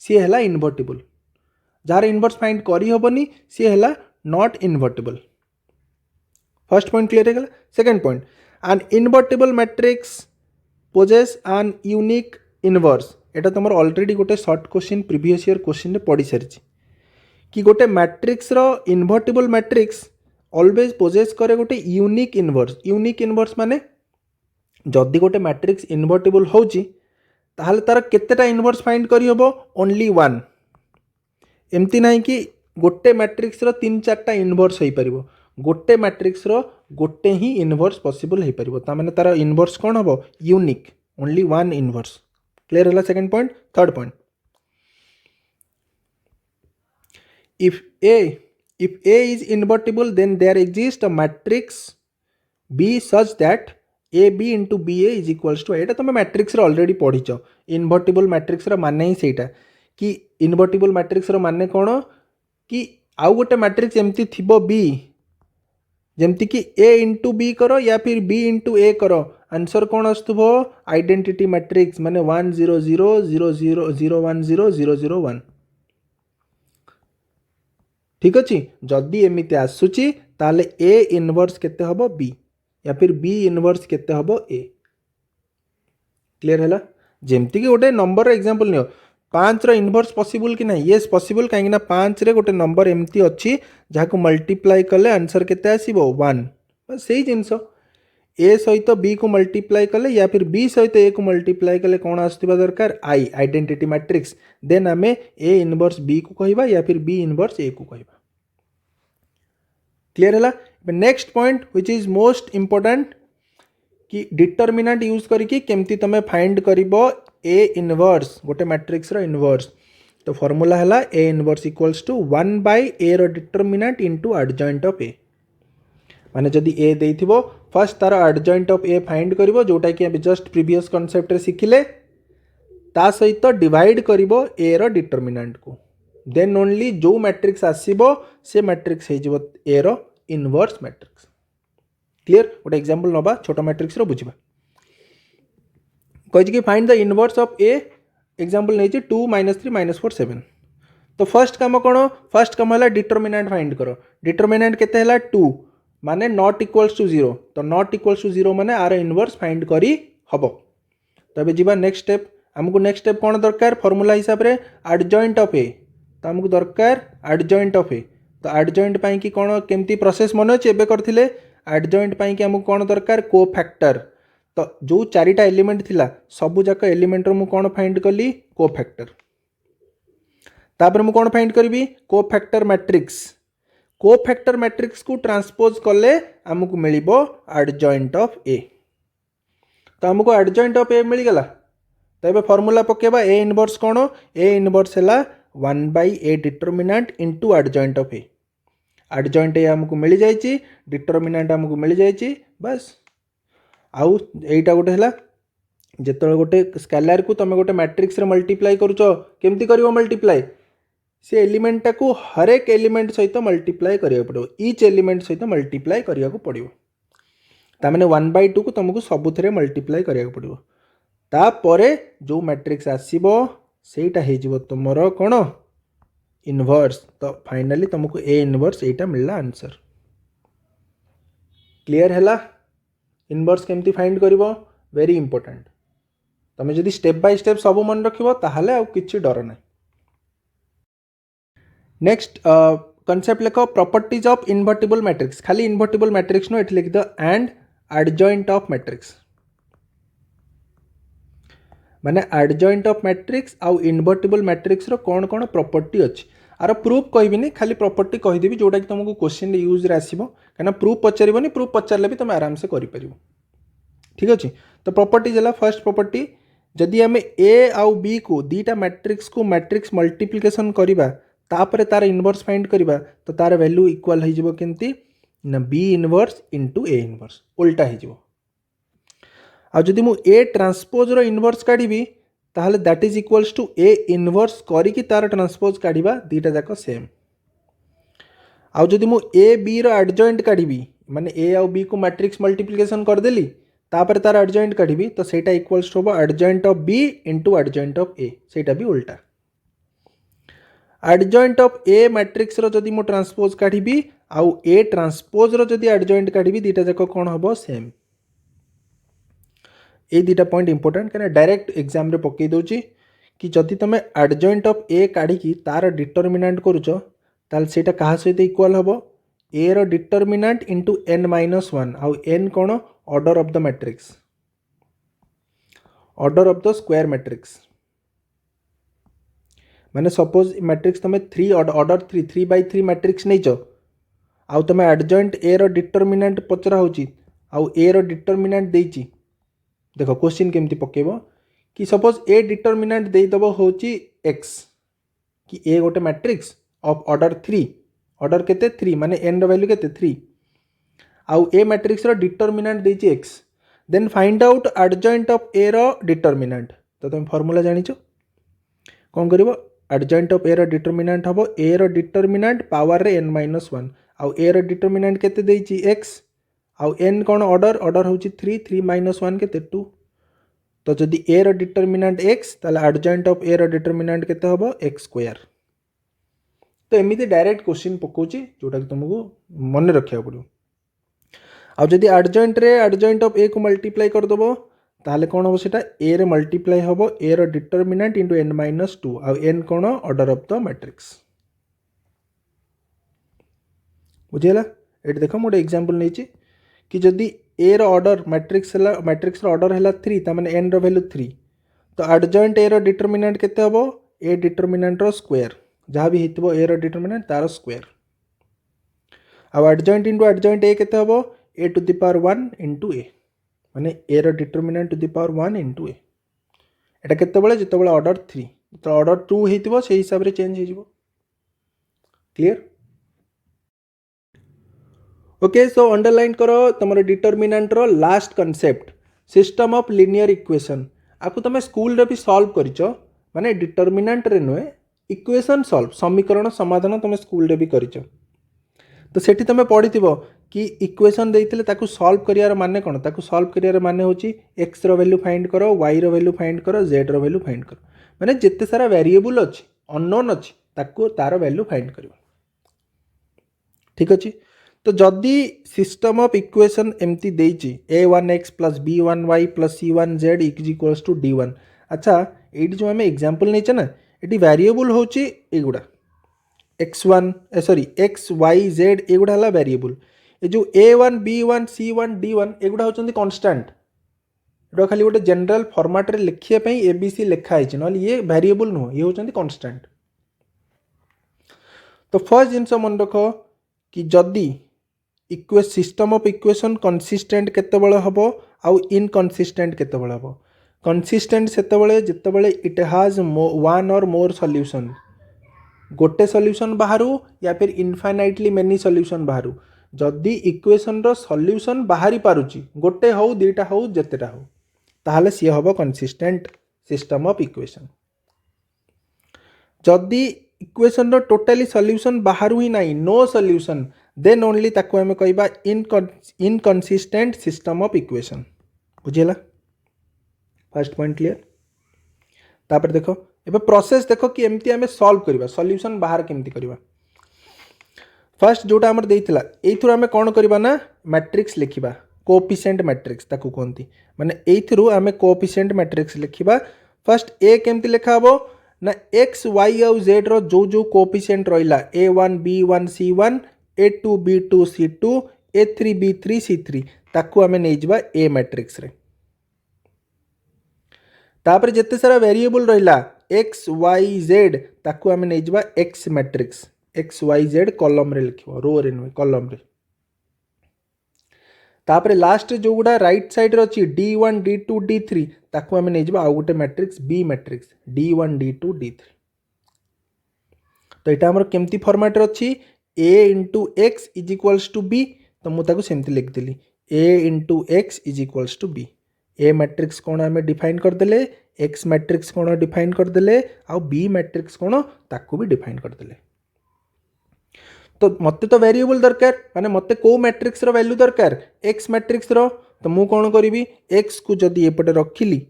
सी हैला इनवर्टिबल जहार इनवर्स फाइंड करि हबोनी सी हैला not invertible. First point clear है। Second point an invertible matrix possesses an unique inverse. एटा तुम ऑलरेडी गोटे short question previous year question रे पढ़ी सारी कि गोटे मैट्रिक्स रो इनवर्टिबल मैट्रिक्स ऑलवेज पोजेस करे गोटे यूनिक इनवर्स। यूनिक इनवर्स माने जदि गोटे मैट्रिक्स इनवर्टिबल होउची ताहले तार केतेटा इनवर्स फाइंड करि हबो ओनली 1। एमती नाही कि गोटे मैट्रिक्स रो 3 4टा इनवर्स होई परिबो गोटे मैट्रिक्स रो गोटे ही इनवर्स पॉसिबल होई परिबो ता माने तार इनवर्स कोन हबो यूनिक ओनली 1 इनवर्स। क्लियर होला second point. Third point if A is invertible then there exists a matrix B such that AB into BA is equals to एटा तुम मैट्रिक्स रे already पढ़िच। Invertible matrix रो माने ही सेटा कि invertible matrix रो माने कोन कि आउ गोटे मैट्रिक्स एमती थिबो B जेमती कि A into B करो या फिर B into A करो आंसर कौन आसुथबो आइडेंटिटी मैट्रिक्स माने 1 0 0 0 0 0 1 0 0 0 1 ठीक अछि। जदि एमिते आसुची ताले A इनवर्स केते हबो B या फिर B इनवर्स केते हबो A। क्लियर हैला जेमती कि गोटे नंबर एग्जांपल नियो 5 रो इनवर्स पॉसिबल कि नहीं यस पॉसिबल काहे ना 5 रे गोटे नंबर एमती अछि जाको मल्टीप्लाई करले आंसर केते आसीबो 1 बस सही जिंस A सहित B को मल्टीप्लाई कले या फिर B सहित A को मल्टीप्लाई कले कौन आसुथिबा दरकार आई आइडेंटिटी मैट्रिक्स देन आमे A इनवर्स B को कहिबा या फिर B इनवर्स A को कहिबा। क्लियर हैला। Next point which is most important कि डिटरमिनेंट यूज करके केमती तमे फाइंड करिवो ए इनवर्स गोटे मैट्रिक्स रो इनवर्स तो फॉर्मूला है A inverse equals to 1 by A रो determinant into adjoint of A माने जदि ए देइथिबो फर्स्ट तार एडजॉइंट ऑफ ए फाइंड करिवो जोटा कि हम जस्ट प्रीवियस कांसेप्ट रे सिखिले ता सहित डिवाइड करिवो ए रो डिटरमिनेंट को देन ओनली जो मैट्रिक्स आसीबो से मैट्रिक्स हे जिवो ए रो इनवर्स मैट्रिक्स क्लियर गोटे एग्जांपल नबा छोटा मैट्रिक्स रो बुझिबा कहि कि find the inverse of A example नै 2 -3 -4 7 तो फर्स्ट काम कोन फर्स्ट काम हला डिटरमिनेंट फाइंड करो डिटरमिनेंट केते हला 2 माने नॉट इक्वल्स टू 0 तो नॉट इक्वल्स टू 0 माने आर इनवर्स फाइंड करी हबो तबे जीवा नेक्स्ट स्टेप हमको नेक्स्ट स्टेप कौन दरकार फॉर्मूला हिसाब रे एडजॉइंट ऑफ ए तो हमको दरकार एडजॉइंट ऑफ ए तो एडजॉइंट पाई कि कौन केमती प्रोसेस मन अच्छे एबे करथिले एडजॉइंट पाई कि हमको कौन दरकार कोफैक्टर तो जो चारिटा एलिमेंट थिला सबु जाक एलिमेंट रो मु कौन फाइंड कली कोफैक्टर तापर मु कौन फाइंड करबी कोफैक्टर मैट्रिक्स को ट्रांसपोज कले हमको मिलिबो एडजॉइंट ऑफ ए तो हमको एडजॉइंट ऑफ ए मिल गला तबे फॉर्मूला पकेबा ए इनवर्स कौन ए इनवर्स हैला 1 by A determinant into adjoint of A adjoint A हमको मिल जायछि डिटरमिनेंट हमको मिल जायछि बस आउ एटा गोटे हैला जेतळे गोटे स्केलर को तमे गोटे मैट्रिक्स रे मल्टीप्लाई करूछो केमती करिवो मल्टीप्लाई से एलिमेंट को हर एक एलिमेंट सहित मल्टीप्लाई करिया पड़ो ईच एलिमेंट सहित मल्टीप्लाई करिया को पड़िवो ता माने 1/2 को तुमको सबुथरे मल्टीप्लाई करिया पड़िवो तापरे जो मैट्रिक्स आसीबो सेटा हे जिवो तुमरो कोन इनवर्स तो फाइनली तुमको ए इनवर्स एटा मिलला आंसर क्लियर हैला इनवर्स केमती फाइंड करिवो वेरी इंपोर्टेंट तमे जदि स्टेप बाय स्टेप सब मन रखिवो ताहाले आ किछि डर नै नेक्स्ट कॉन्सेप्ट लिखो प्रॉपर्टीज ऑफ इन्वर्टिबल मैट्रिक्स खाली इन्वर्टिबल मैट्रिक्स नो एठी लिख दो एंड एडजॉइंट ऑफ मैट्रिक्स माने एडजॉइंट ऑफ मैट्रिक्स आउ इन्वर्टिबल मैट्रिक्स रो कोन कोन प्रॉपर्टी अछि आर प्रूफ कहबिनी खाली प्रॉपर्टी कहि देबी जोटा कि तुमको क्वेश्चन रे यूज रे आसीबो काना प्रूफ पचारिबोनी प्रूफ पचारले भी तुम आराम से करि परिबो ठीक अछि तो प्रॉपर्टीज हला फर्स्ट प्रॉपर्टी जदि हमें ए आउ बी को दीटा मैट्रिक्स को मैट्रिक्स मल्टीप्लिकेशन करिबा तापर तार इनवर्स फाइंड करिबा तो तार वैल्यू इक्वल हो जिवो केमती ना B inverse into A inverse उल्टा हो जिवो आ जदि मु ए ट्रांसपोज रो इनवर्स काढिबी ताहले that is equals to A inverse करी कि तार ट्रांसपोज काढिबा दीटा जाक सेम आ जदि मु ए बी रो एडजॉइंट काढिबी माने ए आउ बी को मैट्रिक्स मल्टीप्लिकेशन कर देली तापर तार एडजॉइंट काढिबी तो सेटा equals to adjoint of B into adjoint of A सेटा भी उल्टा एडजॉइंट ऑफ ए मैट्रिक्स रो जदि मु ट्रांसपोज काढिबी आउ ए ट्रांसपोज रो जदि एडजॉइंट काढिबी दीटा जाक कोन हबो सेम ए दीटा पॉइंट इंपोर्टेंट कहना डायरेक्ट एग्जाम रे पकई दोची कि जदि तुम एडजॉइंट ऑफ ए काढ़ी तार डिटरमिनेंट करूछ ताल सेटा कहा सहित इक्वल हबो ए रो डिटरमिनेंट इनटू n - 1 आउ n कोन order of the matrix order of the square matrix माने सपोज मैट्रिक्स तुम 3 ऑर्डर 3/3 मैट्रिक्स नहीं चो आउ तुम एडजॉइंट ए रो डिटरमिनेंट पचरा होची आउ ए रो डिटरमिनेंट देची देखो क्वेश्चन केमती पकेबो कि सपोज ए डिटरमिनेंट दे दबो होची x कि ए गोटे मैट्रिक्स ऑफ ऑर्डर 3 ऑर्डर केते 3 माने n रो वैल्यू केते 3 आउ ए मैट्रिक्स रो डिटरमिनेंट देची x then find out adjoint of ए रो डिटरमिनेंट तो तुम फार्मूला जानिचो कोन करिवो एडजॉइंट ऑफ ए रो डिटरमिनेंट हबो ए रो डिटरमिनेंट पावर रे n - 1 आउ ए रो डिटरमिनेंट केते देची x आउ n कोन ऑर्डर ऑर्डर होची 3 - 1 केते 2 तो जदि a रो डिटरमिनेंट x ताले एडजॉइंट ऑफ a रो डिटरमिनेंट केते हबो x² तो एमिति डायरेक्ट क्वेश्चन पकोची जोटा कि तुमको मन रखिया पड़ो आ जदि एडजॉइंट ऑफ a को मल्टीप्लाई कर दबो ताले कोन हो सेटा a रे मल्टीप्लाई हबो a रो डिटरमिनेंट इनटू n - 2 आ n कोन ऑर्डर ऑफ द मैट्रिक्स बुझेला एट देखो मोटे एग्जांपल नेची कि जदि ए रो ऑर्डर मैट्रिक्स रो ऑर्डर हैला 3 ता माने n रो वैल्यू 3 तो एडजॉइंट ए रो डिटरमिनेंट केते हबो ए डिटरमिनेंट रो स्क्वायर जहाँ भी हितबो ए रो डिटरमिनेंट तार स्क्वायर आ एडजॉइंट इनटू एडजॉइंट ए केते हबो a to the power 1 into a माने ए रो determinant to the power 1 into a एटा केतेबेले जेतेबेले ऑर्डर 3 तो ऑर्डर 2 हेतिबो से हिसाब रे चेंज हेजिबो क्लियर ओके सो अंडरलाइन करो तुम डिटरमिनेंट रो last concept system of linear equation आपको तुम स्कूल रे भी सॉल्व करिच माने डिटरमिनेंट रे नुए इक्वेशन सॉल्व समीकरण समाधान तुम स्कूल रे भी करिच तो सेठी तुम पढ़ी कि इक्वेशन देइथिले ताकू सॉल्व करियार माने कोन ताकू सॉल्व करियार माने होची x रो वैल्यू फाइंड करो y रो वैल्यू फाइंड करो z रो वैल्यू फाइंड करो माने जेते सारा वेरिएबल अछि अननोन अछि ताकू तार वैल्यू फाइंड करियो ठीक अछि तो जदि सिस्टम ऑफ इक्वेशन एमती देइची a1x + b1y + c1z = d1 अच्छा एठी जो हमें एग्जांपल नेचे ना एठी वेरिएबल होची एगुडा x1 sorry x y z एगुडा हला वेरिएबल ए जो a1 b1 c1 d1 एगुडा होचंदी कांस्टेंट एटा खाली गोटे जनरल फॉर्मेट रे लिखिया पई abc लिखा आइछ न ये वेरिएबल नो ये होचंदी कांस्टेंट तो फर्स्ट जिंस मन रखो कि जदि सिस्टम ऑफ इक्वेशन कंसिस्टेंट केतेबेले हबो आउ इनकंसिस्टेंट केतेबेले हबो कंसिस्टेंट सेतेबेले जेतेबेले इट हैज वन और मोर सॉल्यूशन गोटे सॉल्यूशन बाहरु या फिर इनफाइनाइटली मेनी सॉल्यूशन बाहरु जदि इक्वेशन रो सॉल्यूशन बाहरी पारुची गोटे हो दुईटा हो जेतेटा हो ताहले सी हबो कंसिस्टेंट सिस्टम ऑफ इक्वेशन जदि इक्वेशन रो टोटली सॉल्यूशन बाहरु ही नाही नो सॉल्यूशन देन ओनली ताको हमें कहबा इनकंसिस्टेंट सिस्टम ऑफ इक्वेशन बुझिला फर्स्ट पॉइंट क्लियर तापर देखो एबे प्रोसेस देखो कि एमती हमें सॉल्व करबा सॉल्यूशन बाहर केमती करबा फर्स्ट जोटा हमर देइथिला एथुर हमें कोन करबा ना मैट्रिक्स लिखिबा कोएफिशिएंट मैट्रिक्स ताकू कोनती माने एथुरु हमें कोएफिशिएंट मैट्रिक्स लिखिबा फर्स्ट ए केमती लिखा हबो ना x y और z रो जो जो कोएफिशिएंट रहिला a1 b1 c1 a2 b2 c2 a3 b3 c3 ताकू हमें नै जिबा a मैट्रिक्स रे तापर जेते सारा वेरिएबल रहिला x y z ताकू हमें नै जिबा x matrix x y z column रे लिखिबो रो रे नुय कॉलम रे तापर लास्ट जो गुडा राइट साइड रे अछि d1 d2 d3 ताकू हमें नै जिबा आ गुटे matrix b matrix d1 d2 d3 तो एटा हमर केमती फॉर्मेट रे अछि a * x = b तो मु ताकू सेमती लिख देली a * x = b a matrix कोन हमें डिफाइन कर देले x मैट्रिक्स कोन डिफाइन कर देले आ b मैट्रिक्स कोन ताकू भी डिफाइन कर देले तो मते तो वेरिएबल दरकार माने मते को मैट्रिक्स रो वैल्यू दरकार x मैट्रिक्स रो तो मु कोन करिवि x को जदी एपटे रखिली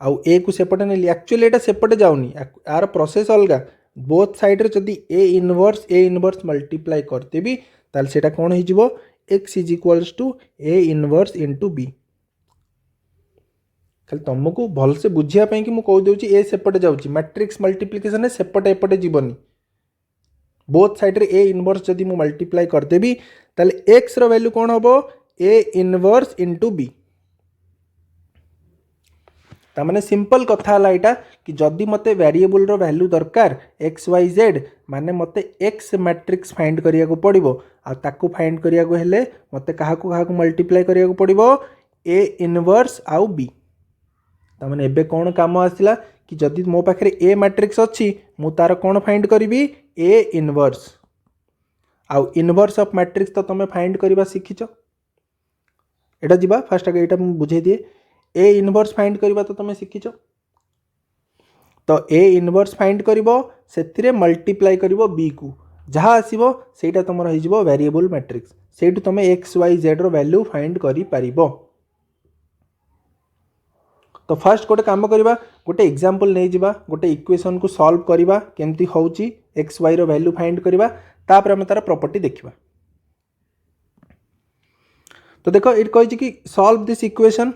आ a को सेपटे नेली एक्चुअली एटा सेपटे जाउनी यार प्रोसेस अलगा बोथ साइड रे जदी a इनवर्स मल्टीप्लाई करते भी ताल सेटा कोन हि जिवो x = a इनवर्स * b खाली तुमको भल से बुझिया पई कि मु कह देउची a सेपटे जाउची मैट्रिक्स मल्टीप्लिकेशन सेपटे एपटे जीवनी बोथ साइड रे a इनवर्स जदी मु मल्टीप्लाई कर देबी ताले x रो वैल्यू कोन होबो a इनवर्स * b ता माने सिंपल कथा हला एटा कि जदी मते वेरिएबल रो वैल्यू दरकार x y z माने मते x मैट्रिक्स फाइंड करिया को पड़िबो आ ताकू फाइंड करिया को हेले मते काहा को मल्टीप्लाई करिया को पड़िबो a इनवर्स आउ b ता माने एबे कोन काम आसिला कि जदी मो पाखरे a मैट्रिक्स अछि मु तार कोन फाइंड करिवि a इनवर्स आउ इनवर्स ऑफ मैट्रिक्स तो तमे फाइंड करिबा सिखिचो एटा जिबा फर्स्ट आगे एटा मु बुझे दिए a इनवर्स फाइंड करिबा तो तमे सिखिचो तो a इनवर्स फाइंड करिवो सेथिरे मल्टीप्लाई करिवो b को जहा आसीबो सेटा तमर होई जिवो वेरिएबल मैट्रिक्स सेटु तमे x y z रो वैल्यू फाइंड करि परिबो तो फर्स्ट गोटे काम करबा गोटे एग्जांपल नै जिबा गोटे इक्वेशन को सॉल्व करबा केमती होउची x y रो वैल्यू फाइंड करबा तापर हम तार प्रॉपर्टी देखिबा तो देखो इट कहै छी कि सॉल्व दिस इक्वेशन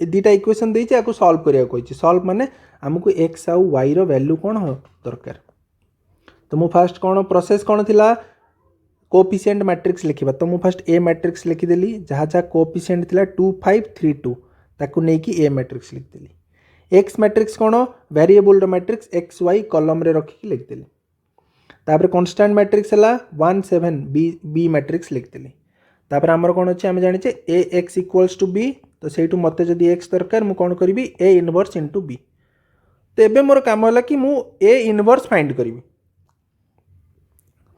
ए दुटा इक्वेशन देइछि आकु सॉल्व करिया कहै छी सॉल्व माने हमकु x आउ y रो वैल्यू कोन हो दरकार तो मु फर्स्ट कोन प्रोसेस कोन थिला कोएफिशिएंट मैट्रिक्स लिखिबा तो मु फर्स्ट a मैट्रिक्स लिखि देली जहा जहा कोएफिशिएंट थिला 2 5 3 2 ताकू नै कि a मैट्रिक्स लिख देली x मैट्रिक्स कोन वेरिएबल रो मैट्रिक्स x y कॉलम रे रखि के लिख देली तापर कांस्टेंट मैट्रिक्स हला 1 7 b मैट्रिक्स लिख देली तापर हमर कोन अछि हम जानि छे a x = b तो सेटू मते जदी x दरकार मु कोन करबी a इनवर्स * b तो एबे मोर काम होला कि मु ए इनवर्स फाइंड करी।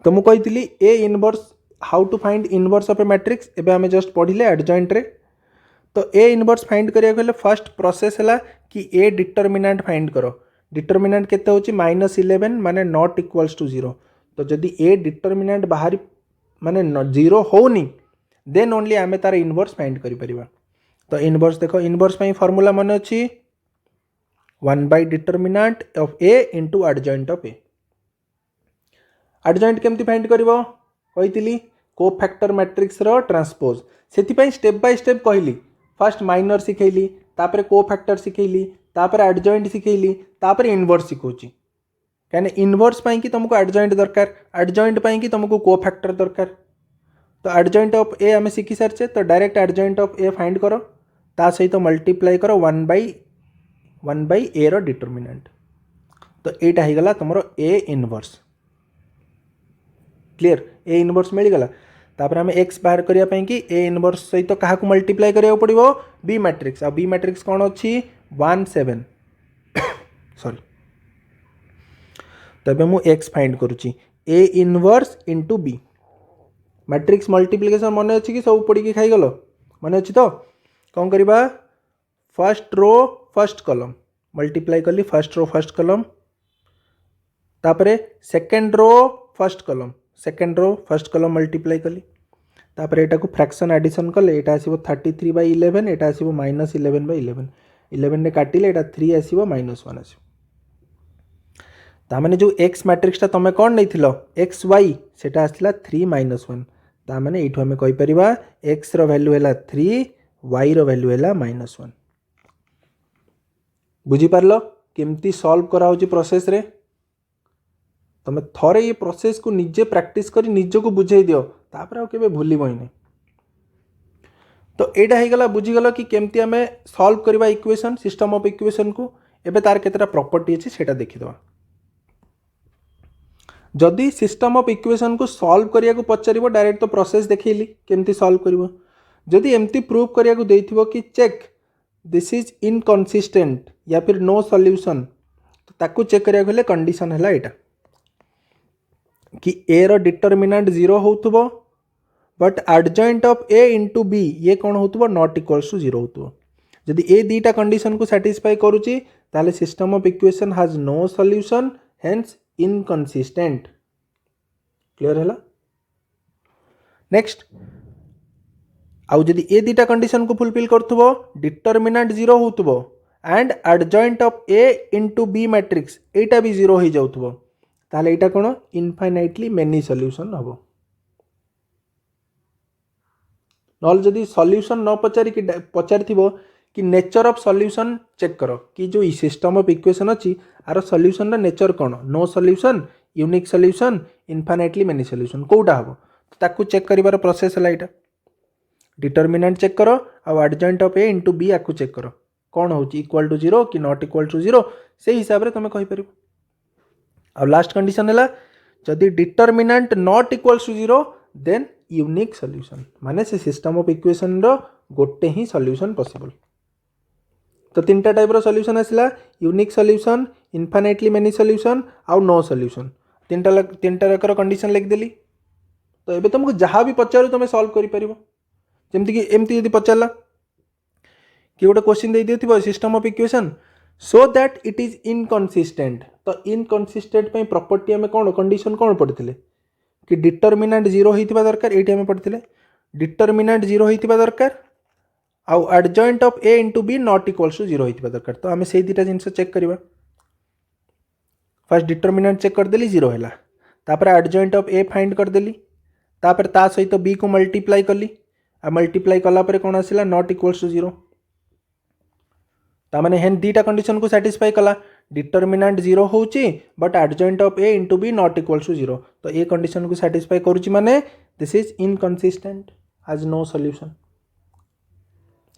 तो मु कही A inverse how to find inverse of A matrix एबे आमे जस्ट पढ़िले एडजॉइंट रे। तो ए इनवर्स फाइंड करिया गले फर्स्ट प्रोसेस है कि ए डिटर्मिनेंट फाइंड करो। डिटर्मिनेंट केते होची -11 माने नॉट इक्वल्स टू 0। तो जदि ए डिटर्मिनेंट बाहर माने 0 होनी देन ओनली आमे तार इनवर्स फाइंड करि परिबा। तो इनवर्स देखो इनवर्स पई फार्मूला माने अछि 1 determinant of A into adjoint of A. Adjoint केमती फाइंड करिवो कहितली कोफैक्टर मैट्रिक्स रो ट्रांसपोज सेति पई स्टेप बाय स्टेप कहली। फर्स्ट माइनर सिखैली तापर कोफैक्टर सिखैली तापर एडजॉइंट सिखैली तापर इनवर्स सिखौची कहने इनवर्स पई कि तुमको एडजॉइंट दरकार एडजॉइंट पई कि तुमको कोफैक्टर दरकार। तो एडजॉइंट ऑफ ए आमे सिखि सारछे तो direct adjoint of A find करो ता सहित मल्टीप्लाई करो 1 बाय ए रो डिटर्मिनेंट। तो एटा ही गला तुमरो A inverse. Clear A inverse मिल गला। तापर हमें एक्स बाहर करिया पई कि ए इनवर्स सहित कहा को मल्टीप्लाई करिया पड़िबो बी मैट्रिक्स। आ बी मैट्रिक्स कोन अछि 1 7 सॉरी। तबे मु एक्स फाइंड करूची A inverse into B matrix multiplication मन अछि कि सब पड़ी कि खाई गलो मन अछि। तो कौन करिबा first row first column multiply कली फर्स्ट रो फर्स्ट कॉलम तापरे second row first column second row first column multiply कली तापर एटा को फ्रैक्शन एडिशन कले एटा आसीबो 33/11 एटा आसीबो -11/11 11 ने काटिले एटा 3 आसीबो -1 आसीबो। ता माने जो x मैट्रिक्स ता तमे कोन नैथिलो xy सेटा आसला 3 -1 ता माने एठो हमें कहि परिबा x रो वैल्यू हैला 3 y रो वैल्यू हैला -1। बुझी पारलो केमती सॉल्व करा होची प्रोसेस रे। तमे थरे ये प्रोसेस को निजे प्रैक्टिस करी निजे को बुझाई दियो तापर आ केबे भूलिबो ही नहीं। तो एटा हे गला बुझी गलो कि केमती हमें सॉल्व करबा इक्वेशन सिस्टम ऑफ इक्वेशन को। एबे तार केतरा प्रॉपर्टी अछि सेटा देखि दवा। जदि सिस्टम ऑफ इक्वेशन को सॉल्व करिया को पचारिबो डायरेक्ट तो प्रोसेस देखैली केमती सॉल्व करिवो। जदि एमती प्रूव करिया को देथिबो कि चेक दिस इज इनकंसिस्टेंट या फिर नो सॉल्यूशन तो ताकू चेक करिया गले कंडीशन हैला एटा कि ए रो डिटर्मिनेंट 0 होतबो but adjoint of A into B ये कौन होतबो नॉट इक्वल्स टू 0 होतबो। जदि ए दीटा कंडीशन को सैटिस्फाई करूची ताले system of equation has no solution hence inconsistent. Clear हैला। नेक्स्ट आउ जदि ए दीटा कंडीशन को फुलफिल करथबो डिटर्मिनेंट 0 होतबो and adjoint of A into B matrix एटा भी 0 हो जाउथबो ताले एटा कोन इनफाइनाइटली मेनी सॉल्यूशन हबो। नॉल जदि सॉल्यूशन न पचारि कि पचारिथिबो कि नेचर ऑफ सॉल्यूशन चेक करो कि जो सिस्टम ऑफ इक्वेशन अछि आरो सॉल्यूशन रा नेचर कोन no solution unique solution infinitely many solution कोउटा हबो तो ताकू चेक करिवार प्रोसेस हला एटा। डिटर्मिनेंट चेक करो आ adjoint of A into B आकू चेक करो कोन होची इक्वल टू 0 कि नॉट इक्वल टू 0 से हिसाब रे तमे कहि परिबो। अब लास्ट कंडीशन है जदि determinant not equals to 0 then unique solution माने से सिस्टम ऑफ इक्वेशन रो गोटे ही सॉल्यूशन पॉसिबल। तो तीनटा टाइप रो सॉल्यूशन आसला unique solution infinitely many solution आउ नो सॉल्यूशन तीनटा रकर कंडीशन लिख देली। तो एबे तुमको जहाँ भी पचारू तुम सॉल्व करि परिबो। जेमति कि एमती यदि पचारला कि गोटे क्वेश्चन दे दिथिबो system of equation so that it is inconsistent तो इनकंसिस्टेंट पे प्रॉपर्टी हमें कौन कंडीशन कौन पढ़िथिले कि डिटर्मिनेंट 0 होइतिबा दरकार एठी हमें पढ़िथिले डिटर्मिनेंट 0 होइतिबा दरकार आउ adjoint of A into B not equals to 0 होइतिबा दरकार। तो हमें सेही दिटा जिंस चेक करबा। फर्स्ट डिटर्मिनेंट चेक कर देली 0 हैला तापर एडजॉइंट ऑफ ए फाइंड कर देली तापर ता सहित बी को मल्टीप्लाई कली आ मल्टीप्लाई कला पर कौन आसिला नॉट इक्वल्स टू 0 तामाने हेन दीटा कंडीशन को सैटिस्फाई कला डिटर्मिनेंट 0 होची but adjoint of A into B not equals to 0 तो ए कंडीशन को सैटिस्फाई करूची माने this is inconsistent has no solution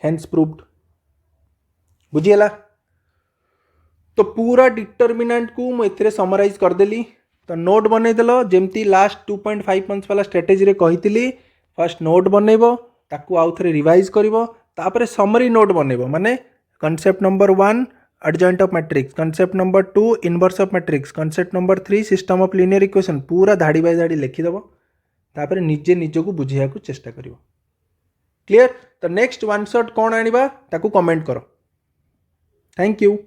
hence proved. बुझिएला। तो पूरा डिटर्मिनेंट को मु एथिरे समराइज कर देली। तो नोट बनै देलो जेमती लास्ट 2.5 मंथ्स वाला स्ट्रेटेजी रे कहितली फर्स्ट नोट बनैबो ताकू आउ थरे रिवाइज करिवो तापरे समरी नोट बनैबो माने concept number 1 adjoint of matrix, concept number 2 inverse of matrix, concept number 3 system of linear equation पूरा धाड़ी बाय धाड़ी लिखिदेव तापर निजे निजको बुझिया को चेष्टा करिवो क्लियर। तो नेक्स्ट वन शॉट कौन आनिबा ताकू कमेंट करो। Thank you.